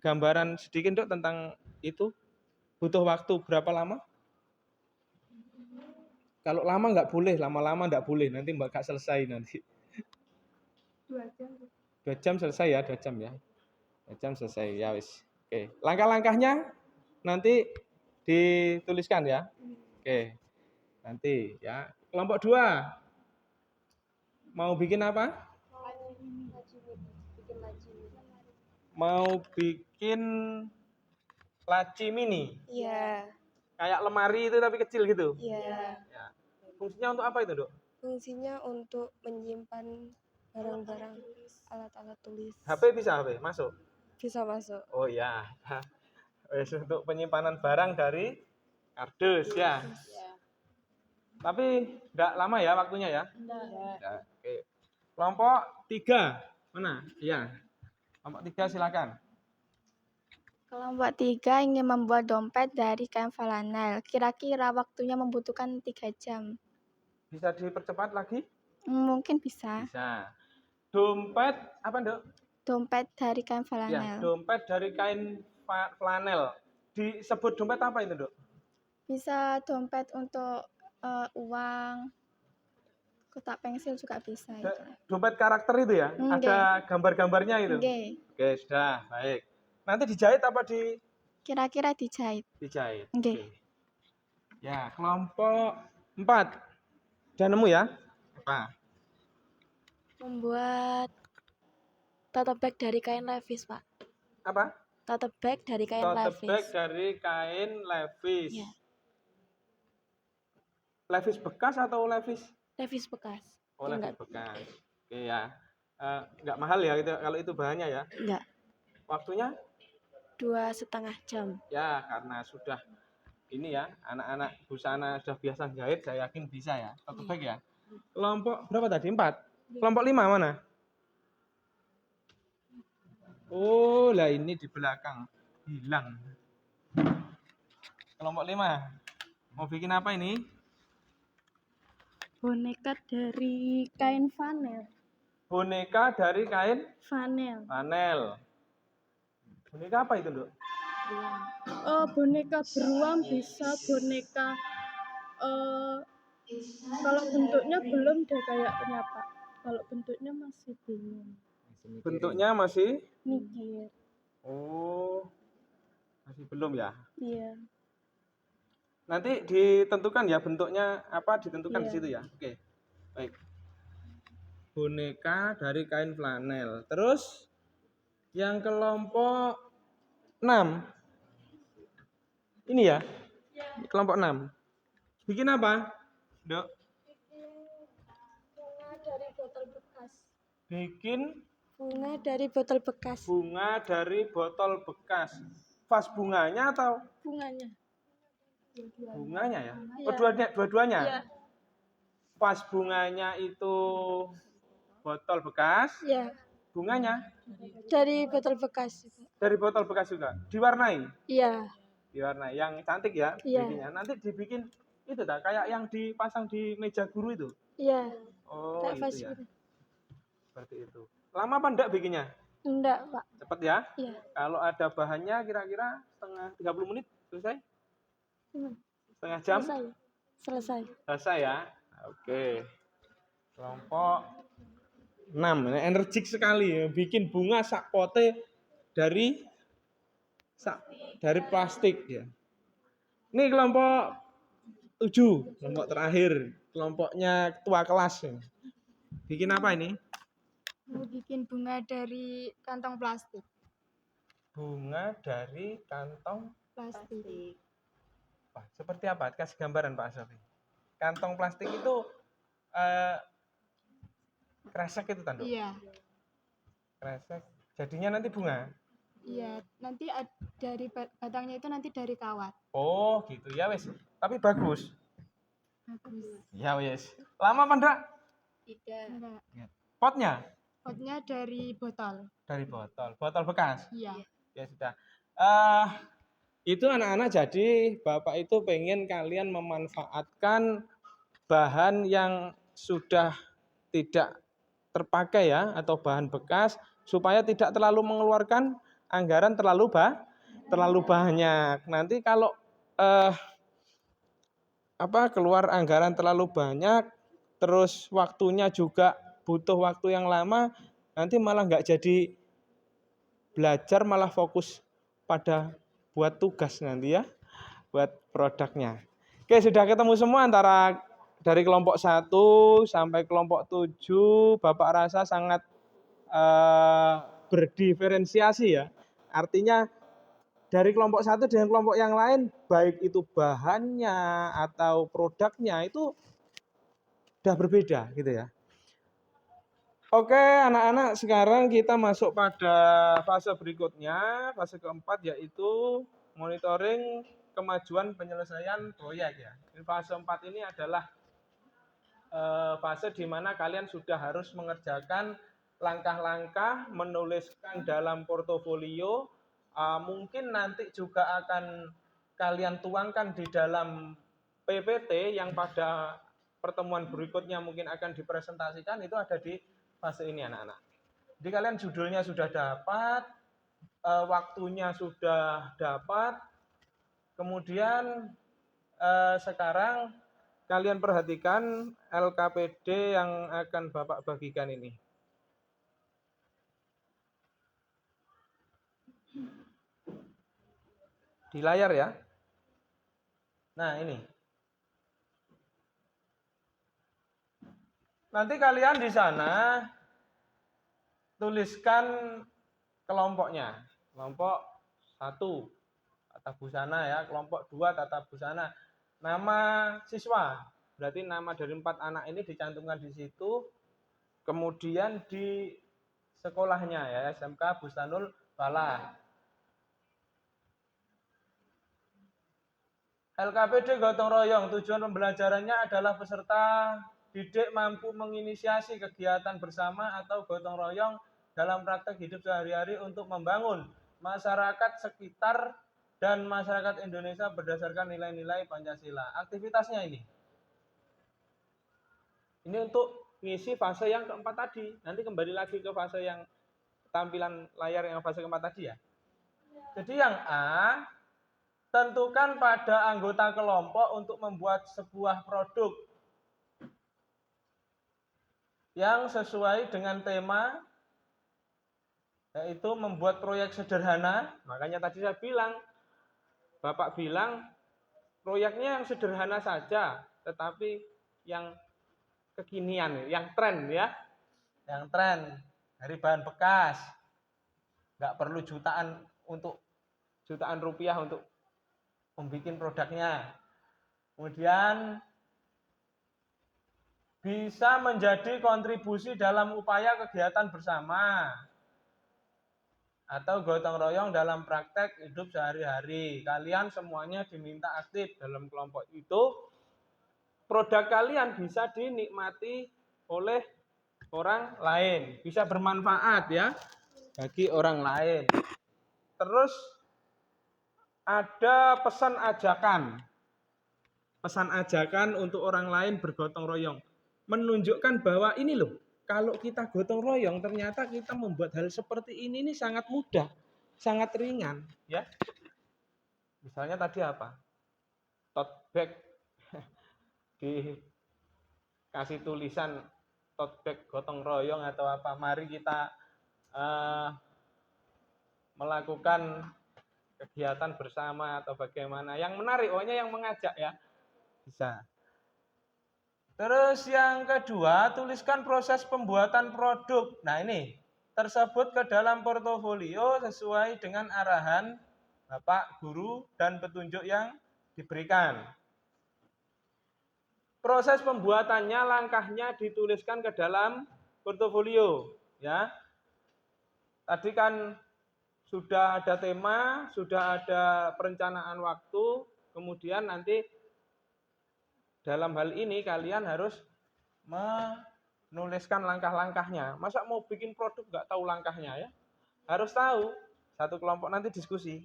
gambaran sedikit Dok tentang itu? Butuh waktu berapa lama? Kalau lama nggak boleh, lama-lama nggak boleh, nanti nggak selesai nanti.
2 jam.
2 jam selesai ya, 2 jam ya. 2 jam selesai, ya wis. Oke, langkah-langkahnya nanti dituliskan ya. Oke, nanti ya. Kelompok 2, mau bikin apa? Mau bikin laci mini.
Iya.
Kayak lemari itu tapi kecil gitu.
Iya.
Ya. Fungsinya untuk apa itu, Dok?
Fungsinya untuk menyimpan barang-barang, alat-alat tulis.
HP bisa HP masuk.
Bisa masuk.
Oh iya. Wes untuk penyimpanan barang dari Kardus ya. Tapi enggak lama ya waktunya ya? Enggak. Oke. Kelompok 3. Mana? Iya. Kelompok 3 silakan.
Kelompok 3 ingin membuat dompet dari kain flanel. Kira-kira waktunya membutuhkan 3 jam.
Bisa dipercepat lagi?
Mungkin bisa.
Bisa. Dompet apa, Dok?
Dompet dari kain
Ya,
flanel.
dompet dari kain flanel. Disebut dompet apa itu, Dok?
Bisa dompet untuk uang, kotak pensil juga bisa. Itu.
Dompet karakter itu ya? Ada gambar-gambarnya itu?
Oke.
Oke, sudah. Baik. Nanti dijahit apa
Kira-kira dijahit.
dijahit?
Oke.
Ya, kelompok 4. Udah nemu ya? Apa?
Membuat tote bag dari kain Levi's, Pak.
Apa?
Tote bag dari kain
Tote
Levi's.
bag dari kain Levi's.
Iya.
Levi's bekas atau Levi's?
Levi's bekas.
Oh,
Ya,
Levi's bekas. Oke ya. Nggak mahal ya kalau itu bahannya ya?
Enggak.
Waktunya?
2,5 jam.
Ya, karena sudah ini ya, anak-anak busana sudah biasa jahit, saya yakin bisa ya. Tote bag ya. Kelompok berapa tadi? 4. Kelompok 5 mana? Oh, lah ini di belakang. Hilang. Kelompok 5. Mau bikin apa ini?
Boneka dari kain flanel.
Boneka dari kain
Flanel.
panel. Boneka apa itu, Dok?
Oh, boneka beruang bisa boneka kalau bentuknya belum deh kayaknya, Pak. Kalau bentuknya masih bingung.
Bentuknya masih?
Mikir.
Oh, masih belum ya?
Iya.
Nanti ditentukan ya bentuknya apa, ditentukan di
Iya.
situ ya. Oke. Baik. Boneka dari kain flanel. Terus yang kelompok 6. Ini ya? Kelompok 6. Bikin apa, Dok?
Bunga dari botol bekas.
Bikin
Bunga dari botol bekas.
bunga dari botol bekas. Vas bunganya atau
Bunganya.
bunganya ya?
Iya.
Oh, dua-duanya?
Iya.
Vas bunganya itu botol bekas,
Iya.
bunganya
Dari botol bekas.
dari botol bekas juga. Diwarnai?
Iya.
Diwarnai. Yang cantik ya
Iya.
bikinnya. Nanti dibikin itu dah kayak yang dipasang di meja guru itu.
Iya.
Oh,
Kayak vas
itu ya.
gitu.
Seperti itu. Lama apa enggak bikinnya?
Enggak, Pak.
Cepet ya?
Iya.
Kalau ada bahannya kira-kira setengah 30 menit selesai?
Hmm.
Setengah jam?
Selesai.
Selesai ya? Oke. Kelompok 6. Ini energik sekali ya. Bikin bunga sak pote dari plastik ya. Ini kelompok 7, kelompok terakhir. Kelompoknya ketua kelas ya. Bikin apa ini?
Mau bikin bunga dari kantong plastik.
Bunga dari kantong
Plastik.
Wah, seperti apa? Kasih gambaran Pak Sofi. Kantong plastik itu kresek itu tanduk.
Iya.
Kresek. Jadinya nanti bunga.
Iya, nanti dari batangnya itu nanti dari kawat.
Oh, gitu ya wes. Tapi bagus.
Bagus.
Ya wes. Lama apa enggak?
Enggak.
Potnya
Potnya dari botol.
dari botol. Botol bekas.
Iya.
Ya sudah. Itu anak-anak, jadi Bapak itu pengen kalian memanfaatkan bahan yang sudah tidak terpakai ya, atau bahan bekas supaya tidak terlalu mengeluarkan anggaran terlalu banyak. Nanti kalau keluar anggaran terlalu banyak, terus waktunya juga butuh waktu yang lama, nanti malah nggak jadi belajar, malah fokus pada buat tugas nanti ya, buat produknya. Oke, sudah ketemu semua antara dari kelompok 1 sampai kelompok 7, Bapak rasa sangat berdiferensiasi ya. Artinya dari kelompok 1 dengan kelompok yang lain, baik itu bahannya atau produknya itu udah berbeda gitu ya. Oke, anak-anak, sekarang kita masuk pada fase berikutnya, fase keempat, yaitu monitoring kemajuan penyelesaian proyek ya. Fase 4 ini adalah fase di mana kalian sudah harus mengerjakan langkah-langkah, menuliskan dalam portofolio, mungkin nanti juga akan kalian tuangkan di dalam PPT yang pada pertemuan berikutnya mungkin akan dipresentasikan, itu ada di fase ini anak-anak. Jadi kalian judulnya sudah dapat, waktunya sudah dapat, kemudian sekarang kalian perhatikan LKPD yang akan Bapak bagikan ini. Di layar ya. Nah, ini. Nanti kalian di sana tuliskan kelompoknya. Kelompok 1 tata busana ya, kelompok 2 tata busana. Nama siswa, berarti nama dari 4 anak ini dicantumkan di situ. Kemudian di sekolahnya ya, SMK Bustanul Falah. LKPD gotong royong, tujuan pembelajarannya adalah peserta didik mampu menginisiasi kegiatan bersama atau gotong royong dalam praktek hidup sehari-hari untuk membangun masyarakat sekitar dan masyarakat Indonesia berdasarkan nilai-nilai Pancasila. Aktivitasnya ini untuk ngisi fase yang keempat tadi. Nanti kembali lagi ke fase yang tampilan layar yang fase keempat tadi ya. Jadi yang A, tentukan pada anggota kelompok untuk membuat sebuah produk yang sesuai dengan tema, yaitu membuat proyek sederhana. Makanya tadi saya bilang, Bapak bilang proyeknya yang sederhana saja, tetapi yang kekinian, yang tren ya, yang tren dari bahan bekas, nggak perlu jutaan rupiah untuk membuat produknya. Kemudian bisa menjadi kontribusi dalam upaya kegiatan bersama atau gotong royong dalam praktek hidup sehari-hari. Kalian semuanya diminta aktif dalam kelompok itu. Produk kalian bisa dinikmati oleh orang lain, bisa bermanfaat ya bagi orang lain. Terus ada pesan ajakan untuk orang lain bergotong royong, menunjukkan bahwa ini loh, kalau kita gotong royong ternyata kita membuat hal seperti ini sangat mudah, sangat ringan ya. Misalnya tadi apa? Tote bag dikasih tulisan tote bag gotong royong atau apa, mari kita melakukan kegiatan bersama atau bagaimana. Yang menarik, pokoknya yang mengajak ya. Bisa. Terus yang kedua, tuliskan proses pembuatan produk. Nah ini, tersebut ke dalam portofolio sesuai dengan arahan Bapak Guru dan petunjuk yang diberikan. Proses pembuatannya, langkahnya dituliskan ke dalam portofolio. Ya. Tadi kan sudah ada tema, sudah ada perencanaan waktu, kemudian nanti dalam hal ini kalian harus menuliskan langkah-langkahnya. Masa mau bikin produk nggak tahu langkahnya ya? Harus tahu. Satu kelompok nanti diskusi.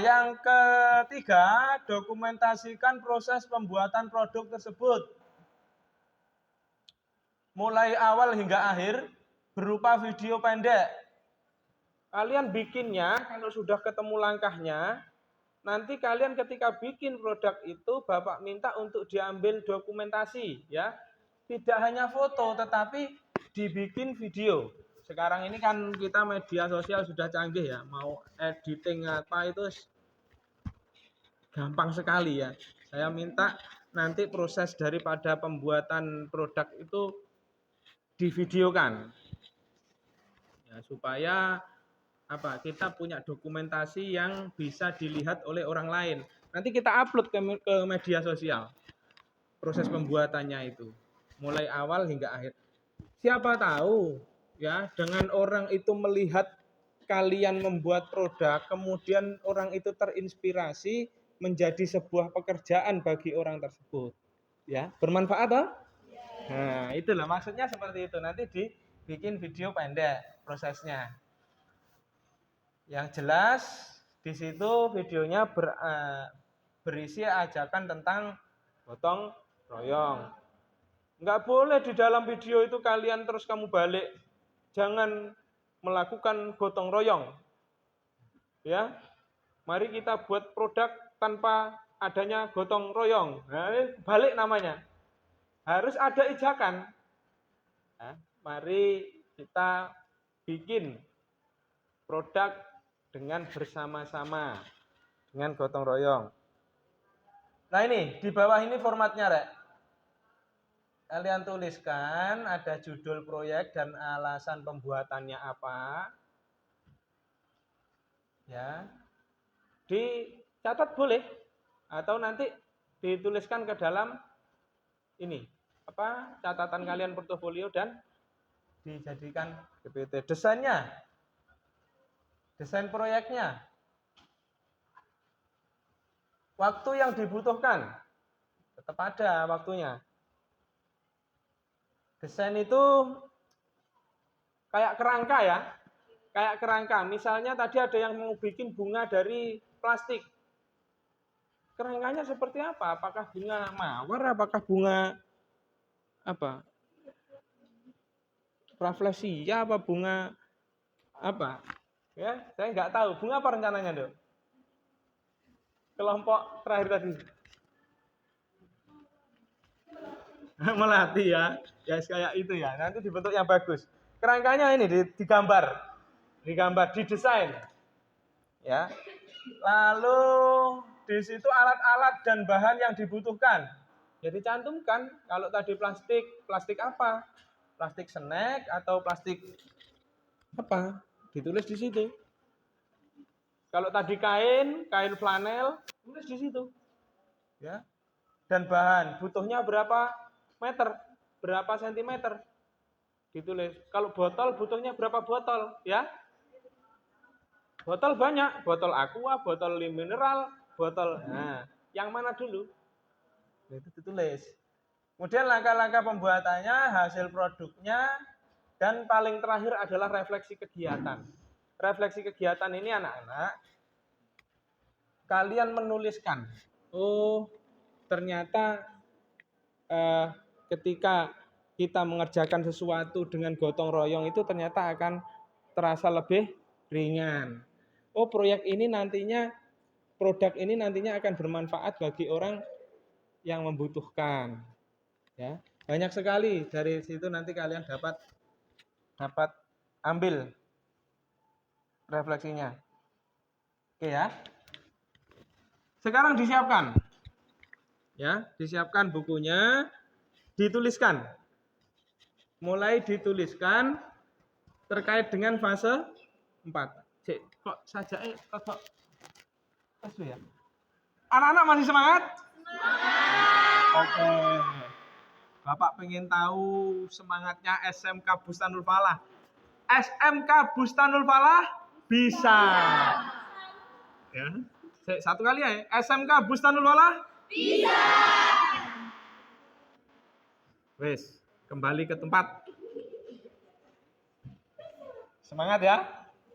Yang ketiga, dokumentasikan proses pembuatan produk tersebut. Mulai awal hingga akhir berupa video pendek. Kalian bikinnya, kalau sudah ketemu langkahnya, nanti kalian ketika bikin produk itu, Bapak minta untuk diambil dokumentasi, ya. Tidak hanya foto, tetapi dibikin video. Sekarang ini kan kita media sosial sudah canggih ya, mau editing apa itu gampang sekali ya. Saya minta nanti proses daripada pembuatan produk itu divideokan, ya, supaya kita punya dokumentasi yang bisa dilihat oleh orang lain. Nanti kita upload ke media sosial proses pembuatannya itu, mulai awal hingga akhir. Siapa tahu ya, dengan orang itu melihat kalian membuat produk, kemudian orang itu terinspirasi menjadi sebuah pekerjaan bagi orang tersebut. Ya, bermanfaat toh? Nah, itulah maksudnya seperti itu. Nanti dibikin video pendek prosesnya. Yang jelas di situ videonya berisi ajakan tentang gotong royong. Enggak boleh di dalam video itu kalian terus kamu balik. Jangan melakukan gotong royong. Ya. Mari kita buat produk tanpa adanya gotong royong. Nah, ini balik namanya. Harus ada ajakan. Nah, mari kita bikin produk dengan bersama-sama, dengan gotong royong. Nah ini, di bawah ini formatnya, Rek. Kalian tuliskan ada judul proyek dan alasan pembuatannya apa. Ya. Dicatat boleh atau nanti dituliskan ke dalam ini, catatan kalian portofolio dan dijadikan PPT. Desain proyeknya. Waktu yang dibutuhkan tetap ada waktunya. Desain itu kayak kerangka ya. Kayak kerangka. Misalnya tadi ada yang mau bikin bunga dari plastik. Kerangkanya seperti apa? Apakah bunga mawar? Apakah bunga apa? Rafflesia apa bunga apa? Ya, saya nggak tahu. Bunga apa rencananya, Dok? Kelompok terakhir tadi. Melati ya. Ya kayak itu ya. Nanti dibentuk yang bagus. Kerangkanya ini digambar, didesain. Ya. Lalu di situ alat-alat dan bahan yang dibutuhkan. Jadi cantumkan kalau tadi plastik apa? Plastik snack atau plastik apa? Ditulis di situ. Kalau tadi kain flanel, tulis di situ. Ya. Dan bahan, butuhnya berapa meter? Berapa sentimeter? Ditulis. Kalau botol, butuhnya berapa botol? Ya. Botol banyak, botol aqua, botol mineral, botol. Nah, yang mana dulu? Itu ditulis. Kemudian langkah-langkah pembuatannya, hasil produknya, dan paling terakhir adalah refleksi kegiatan. Refleksi kegiatan ini anak-anak, kalian menuliskan, oh ternyata ketika kita mengerjakan sesuatu dengan gotong royong itu ternyata akan terasa lebih ringan. Oh proyek ini nantinya, produk ini nantinya akan bermanfaat bagi orang yang membutuhkan. Ya, banyak sekali dari situ nanti kalian dapat ambil refleksinya. Oke ya. Sekarang disiapkan. Ya, disiapkan bukunya, dituliskan. Mulai dituliskan terkait dengan fase 4. Cek, kok saja kok ya. Anak-anak masih semangat? Oke. Bapak pengen tahu semangatnya SMK Bustanul Falah. SMK Bustanul Falah bisa. Ya. Satu kali ya. SMK Bustanul Falah bisa. Wes, kembali ke tempat. Semangat ya.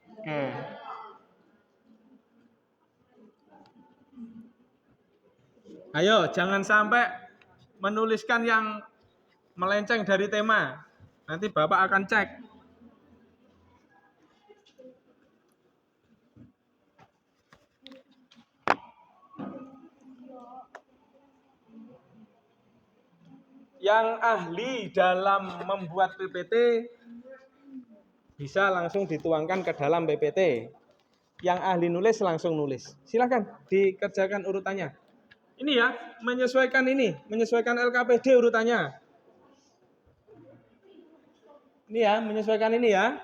Oke. Ayo, jangan sampai menuliskan yang melenceng dari tema. Nanti Bapak akan cek. Yang ahli dalam membuat PPT bisa langsung dituangkan ke dalam PPT. Yang ahli nulis langsung nulis. Silakan dikerjakan urutannya. Ini ya, menyesuaikan LKPD urutannya. Ini ya, menyesuaikan ini ya.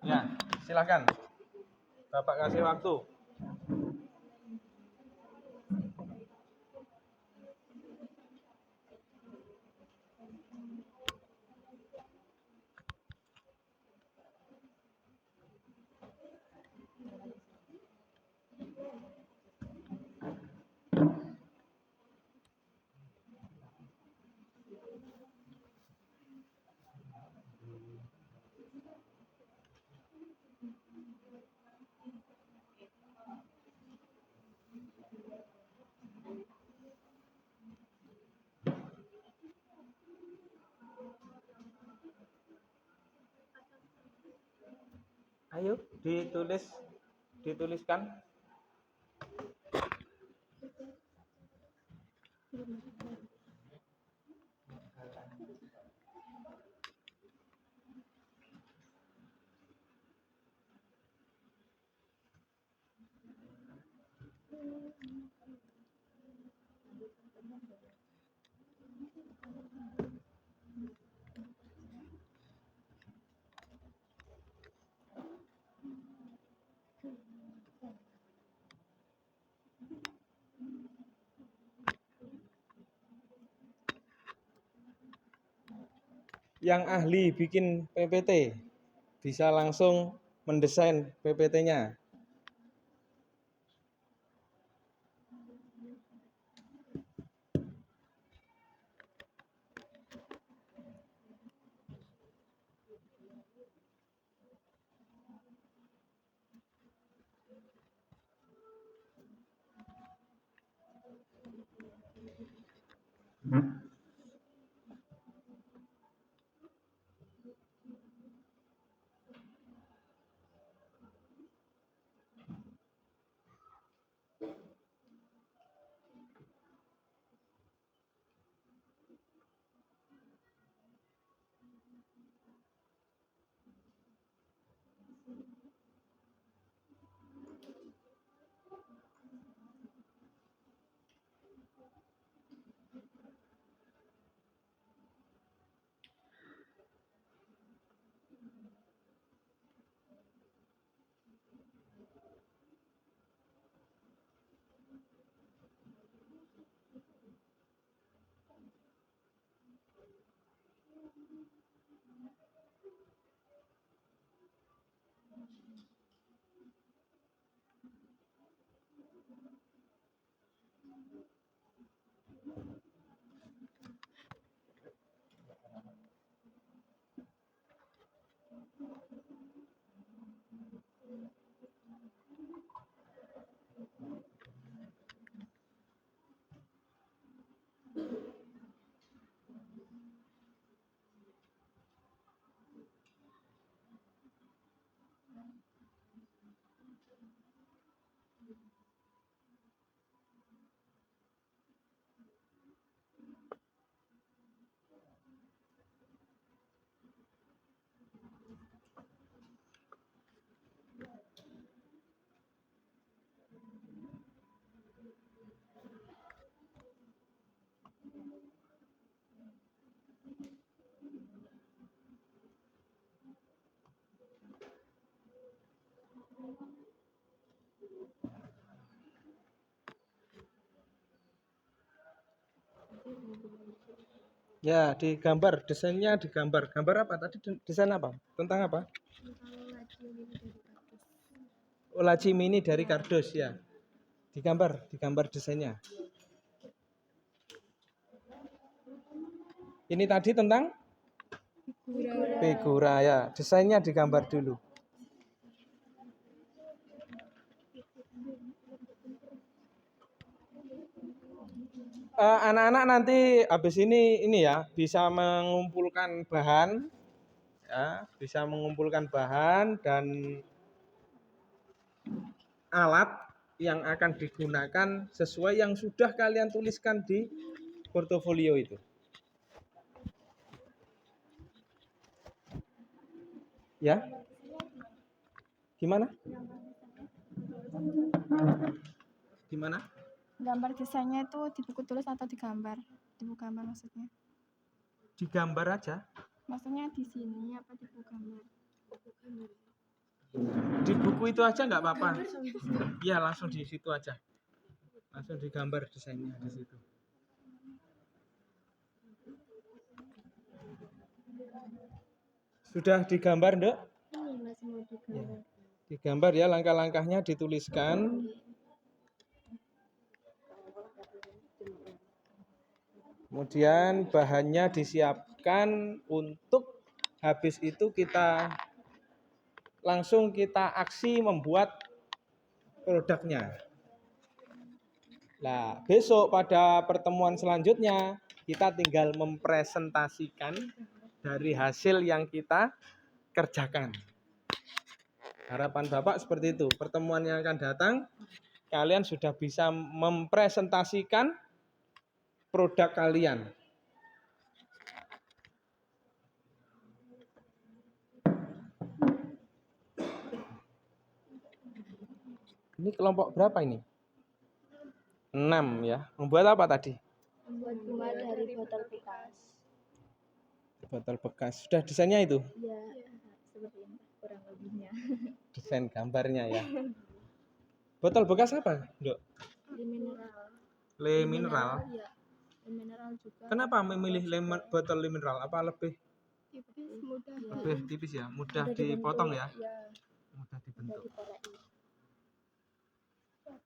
Ya, silakan. Bapak kasih waktu. Ayo dituliskan. Yang ahli bikin PPT bisa langsung mendesain PPT-nya. Ya, digambar, desainnya digambar. Gambar apa tadi? Desain apa? Tentang apa? Oh, laci mini dari kardus ya. Digambar desainnya. Ini tadi tentang figura ya. Desainnya digambar dulu. Anak-anak nanti habis ini ya bisa mengumpulkan bahan ya, bisa mengumpulkan bahan dan alat yang akan digunakan sesuai yang sudah kalian tuliskan di portofolio itu. Ya. Gimana? Gimana?
Gambar desainnya itu di buku tulis atau digambar? Di buku gambar maksudnya?
Digambar aja.
Maksudnya di sini apa di buku gambar?
Di buku itu aja nggak apa-apa. Iya, langsung di situ aja. Langsung digambar desainnya di situ. Sudah digambar, Nduk?
Masih mau digambar.
Digambar ya, langkah-langkahnya dituliskan. Kemudian bahannya disiapkan untuk habis itu langsung kita aksi membuat produknya. Nah, besok pada pertemuan selanjutnya kita tinggal mempresentasikan dari hasil yang kita kerjakan. Harapan Bapak seperti itu. Pertemuan yang akan datang, kalian sudah bisa mempresentasikan produk kalian. Ini kelompok berapa ini? 6 ya. Membuat apa tadi?
Membuat bunga dari botol bekas.
Botol bekas. Sudah desainnya itu?
Ya, seperti ini kurang lebihnya.
Desain gambarnya ya. Botol bekas apa, Dok?
Mineral.
Le mineral.
Ya, mineral juga.
Kenapa memilih botol le mineral? Apa lebih
Tipis, mudah.
lebih tipis ya? Mudah dipotong ya? Mudah dibentuk.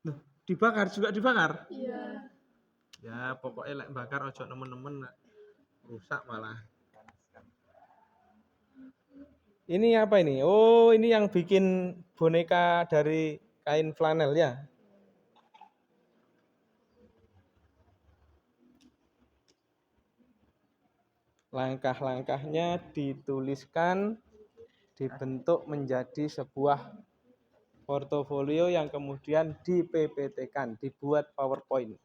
Loh, dibakar juga dibakar?
Iya.
Ya, pokoknya lek bakar ojo nemen-nemen rusak malah. Ini apa ini? Oh, ini yang bikin boneka dari kain flanel ya. Langkah-langkahnya dituliskan, dibentuk menjadi sebuah portofolio yang kemudian di PPT-kan, dibuat PowerPoint.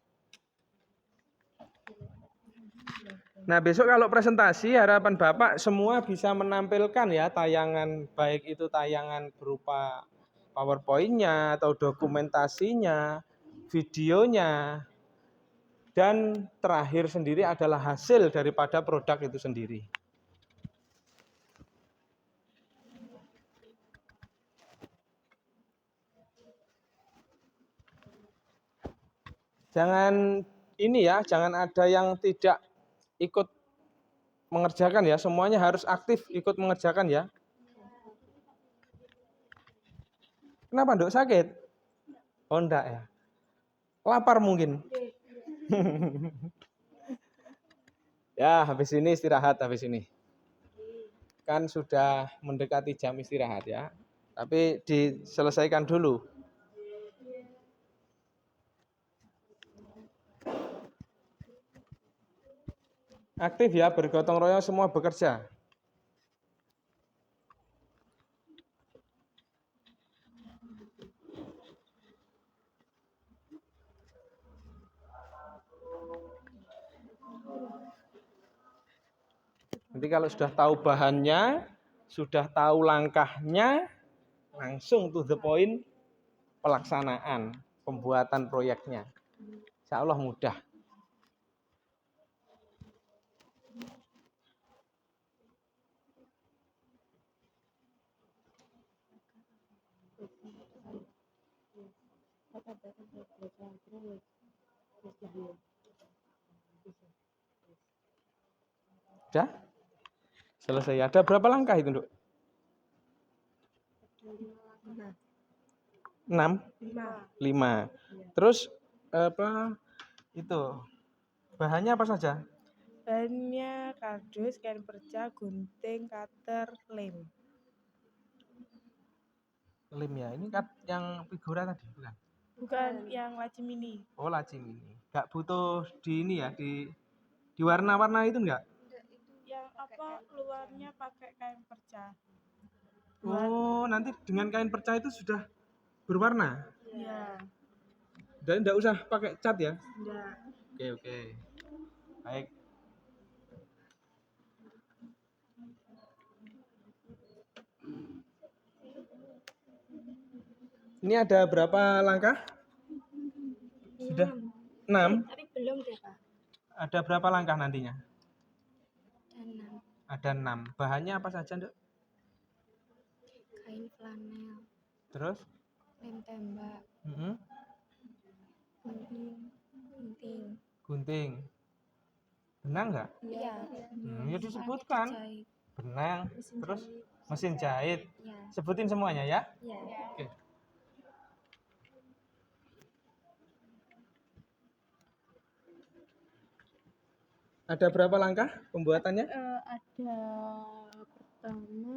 Nah, besok kalau presentasi harapan Bapak semua bisa menampilkan ya tayangan, baik itu tayangan berupa PowerPoint-nya atau dokumentasinya, videonya, dan terakhir sendiri adalah hasil daripada produk itu sendiri. Jangan ini ya, jangan ada yang tidak ikut mengerjakan ya, semuanya harus aktif ikut mengerjakan ya. Kenapa, Dok? Sakit? Oh, enggak ya. Lapar mungkin. Ya, habis ini istirahat habis ini. Kan sudah mendekati jam istirahat ya. Tapi diselesaikan dulu. Aktif ya, bergotong royong semua bekerja. Nanti kalau sudah tahu bahannya, sudah tahu langkahnya, langsung to the point pelaksanaan, pembuatan proyeknya. Insya Allah mudah. Sudah? Selesai. Ada berapa langkah itu, Dok? 6? 5. Terus apa itu? Bahannya apa saja?
Bahannya kardus, kain perca, gunting, cutter, lem.
Lem ya. Ini kan yang figura tadi bukan?
Bukan yang laci mini.
Oh, laci ini. Enggak butuh di ini ya, di warna-warna itu enggak?
Yang apa luarnya pakai kain perca.
Oh, nanti dengan kain perca itu sudah berwarna.
Iya.
Dan enggak usah pakai cat ya?
Enggak.
Oke. Baik. Ini ada berapa langkah? Sudah 6?
Tapi belum deh, Pak.
Ada berapa langkah nantinya?
Ada 6.
Ada 6. Bahannya apa saja, Dok?
Kain flanel,
Terus?
lem tembak, gunting.
Gunting. Benang enggak?
Iya.
Ya disebutkan.
Jahit.
Benang. Terus mesin jahit.
Iya.
Sebutin semuanya ya.
Iya.
Oke. Ada berapa langkah pembuatannya?
Ada pertama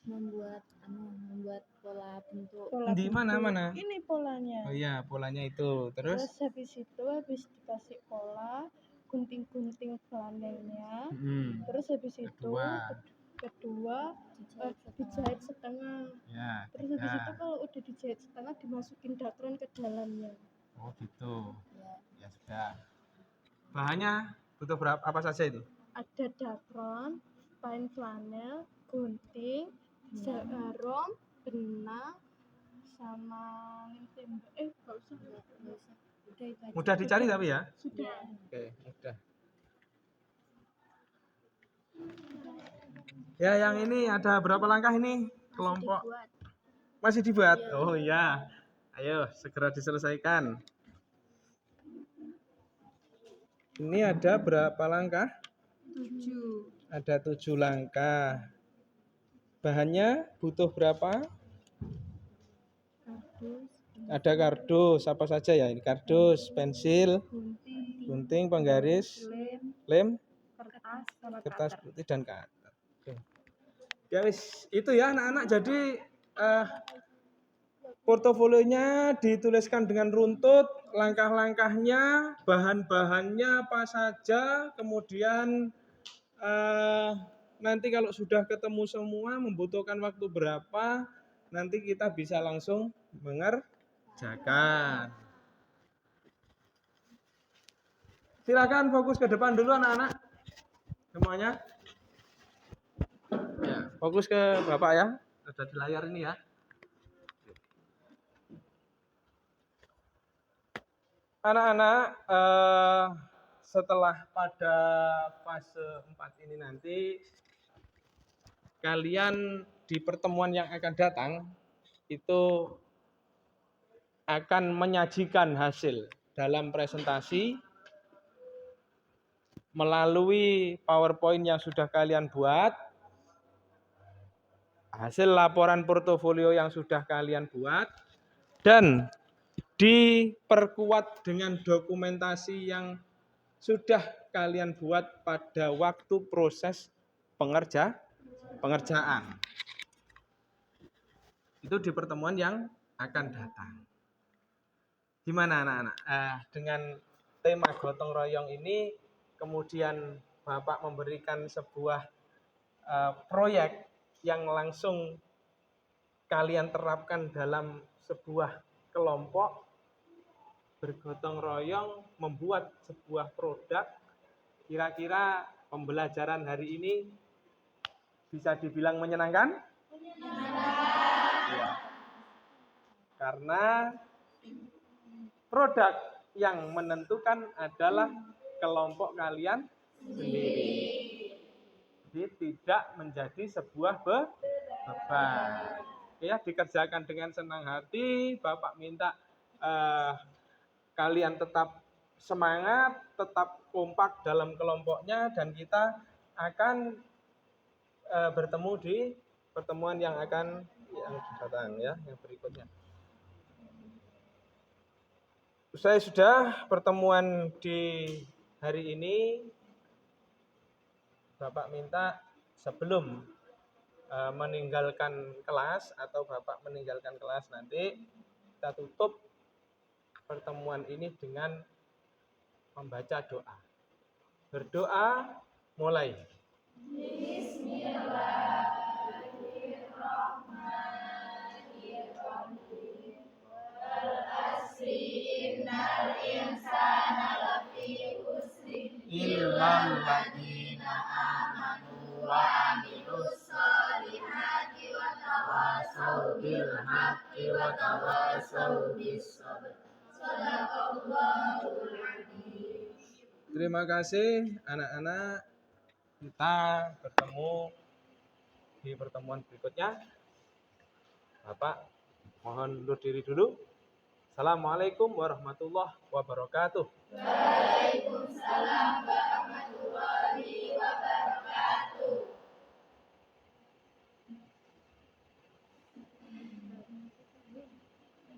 membuat pola bentuk.
Di mana?
Ini polanya.
Oh iya, polanya itu. Terus?
Habis dikasih pola, gunting-gunting flanelnya.
Hmm.
Terus habis itu kedua dijahit setengah.
Ya,
Terus habis itu
3.
kalau udah dijahit setengah dimasukin dakron ke dalamnya.
Oh gitu. Ya sudah. Bahannya butuh berapa apa saja itu?
Ada dakron, kain flanel, gunting, jarum, benang, sama lem tembak. Nggak usah. Udah itu aja.
Mudah dicari tapi ya?
Sudah.
Oke, mudah. Ya, yang ini ada berapa langkah ini? Kelompok masih dibuat. Oh iya. Ayo, segera diselesaikan. Ini ada berapa langkah?
7.
Ada 7 langkah. Bahannya butuh berapa?
Kardus,
Ada kardus, apa saja ya ini? Kardus, pensil, gunting, penggaris, lem,
kertas, sama
kertas
cutter.
putih dan cutter. Oke. Ya wis, itu ya anak-anak. Jadi portofolionya dituliskan dengan runtut, langkah-langkahnya, bahan-bahannya apa saja, kemudian nanti kalau sudah ketemu semua membutuhkan waktu berapa, nanti kita bisa langsung mengerjakan. Silakan fokus ke depan dulu anak-anak. Semuanya. Ya, fokus ke Bapak ya. Ada di layar ini ya. Anak-anak, setelah pada fase 4 ini nanti, kalian di pertemuan yang akan datang, itu akan menyajikan hasil dalam presentasi, melalui PowerPoint yang sudah kalian buat, hasil laporan portofolio yang sudah kalian buat, dan diperkuat dengan dokumentasi yang sudah kalian buat pada waktu proses pengerjaan. Itu di pertemuan yang akan datang. Gimana anak-anak? Dengan tema gotong royong ini, kemudian Bapak memberikan sebuah proyek yang langsung kalian terapkan dalam sebuah kelompok, bergotong royong membuat sebuah produk. Kira-kira pembelajaran hari ini bisa dibilang menyenangkan? Ya. Karena produk yang menentukan adalah kelompok kalian sendiri. Jadi tidak menjadi sebuah beban. Ya, dikerjakan dengan senang hati. Bapak minta kalian tetap semangat, tetap kompak dalam kelompoknya, dan kita akan bertemu di pertemuan yang akan datang ya, yang berikutnya. Usai sudah pertemuan di hari ini, Bapak minta sebelum meninggalkan kelas atau Bapak meninggalkan kelas nanti, kita tutup pertemuan ini dengan membaca doa. Berdoa, mulai. Terima kasih anak-anak. Kita bertemu di pertemuan berikutnya. Bapak mohon undur diri dulu. Assalamualaikum warahmatullahi wabarakatuh. Waalaikumsalam warahmatullahi wabarakatuh.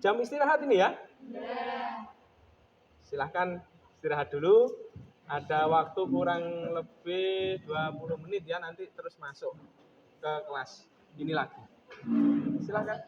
Jam istirahat ini ya? Silahkan istirahat dulu. Ada waktu kurang lebih 20 menit ya, nanti terus masuk ke kelas ini lagi. Silahkan.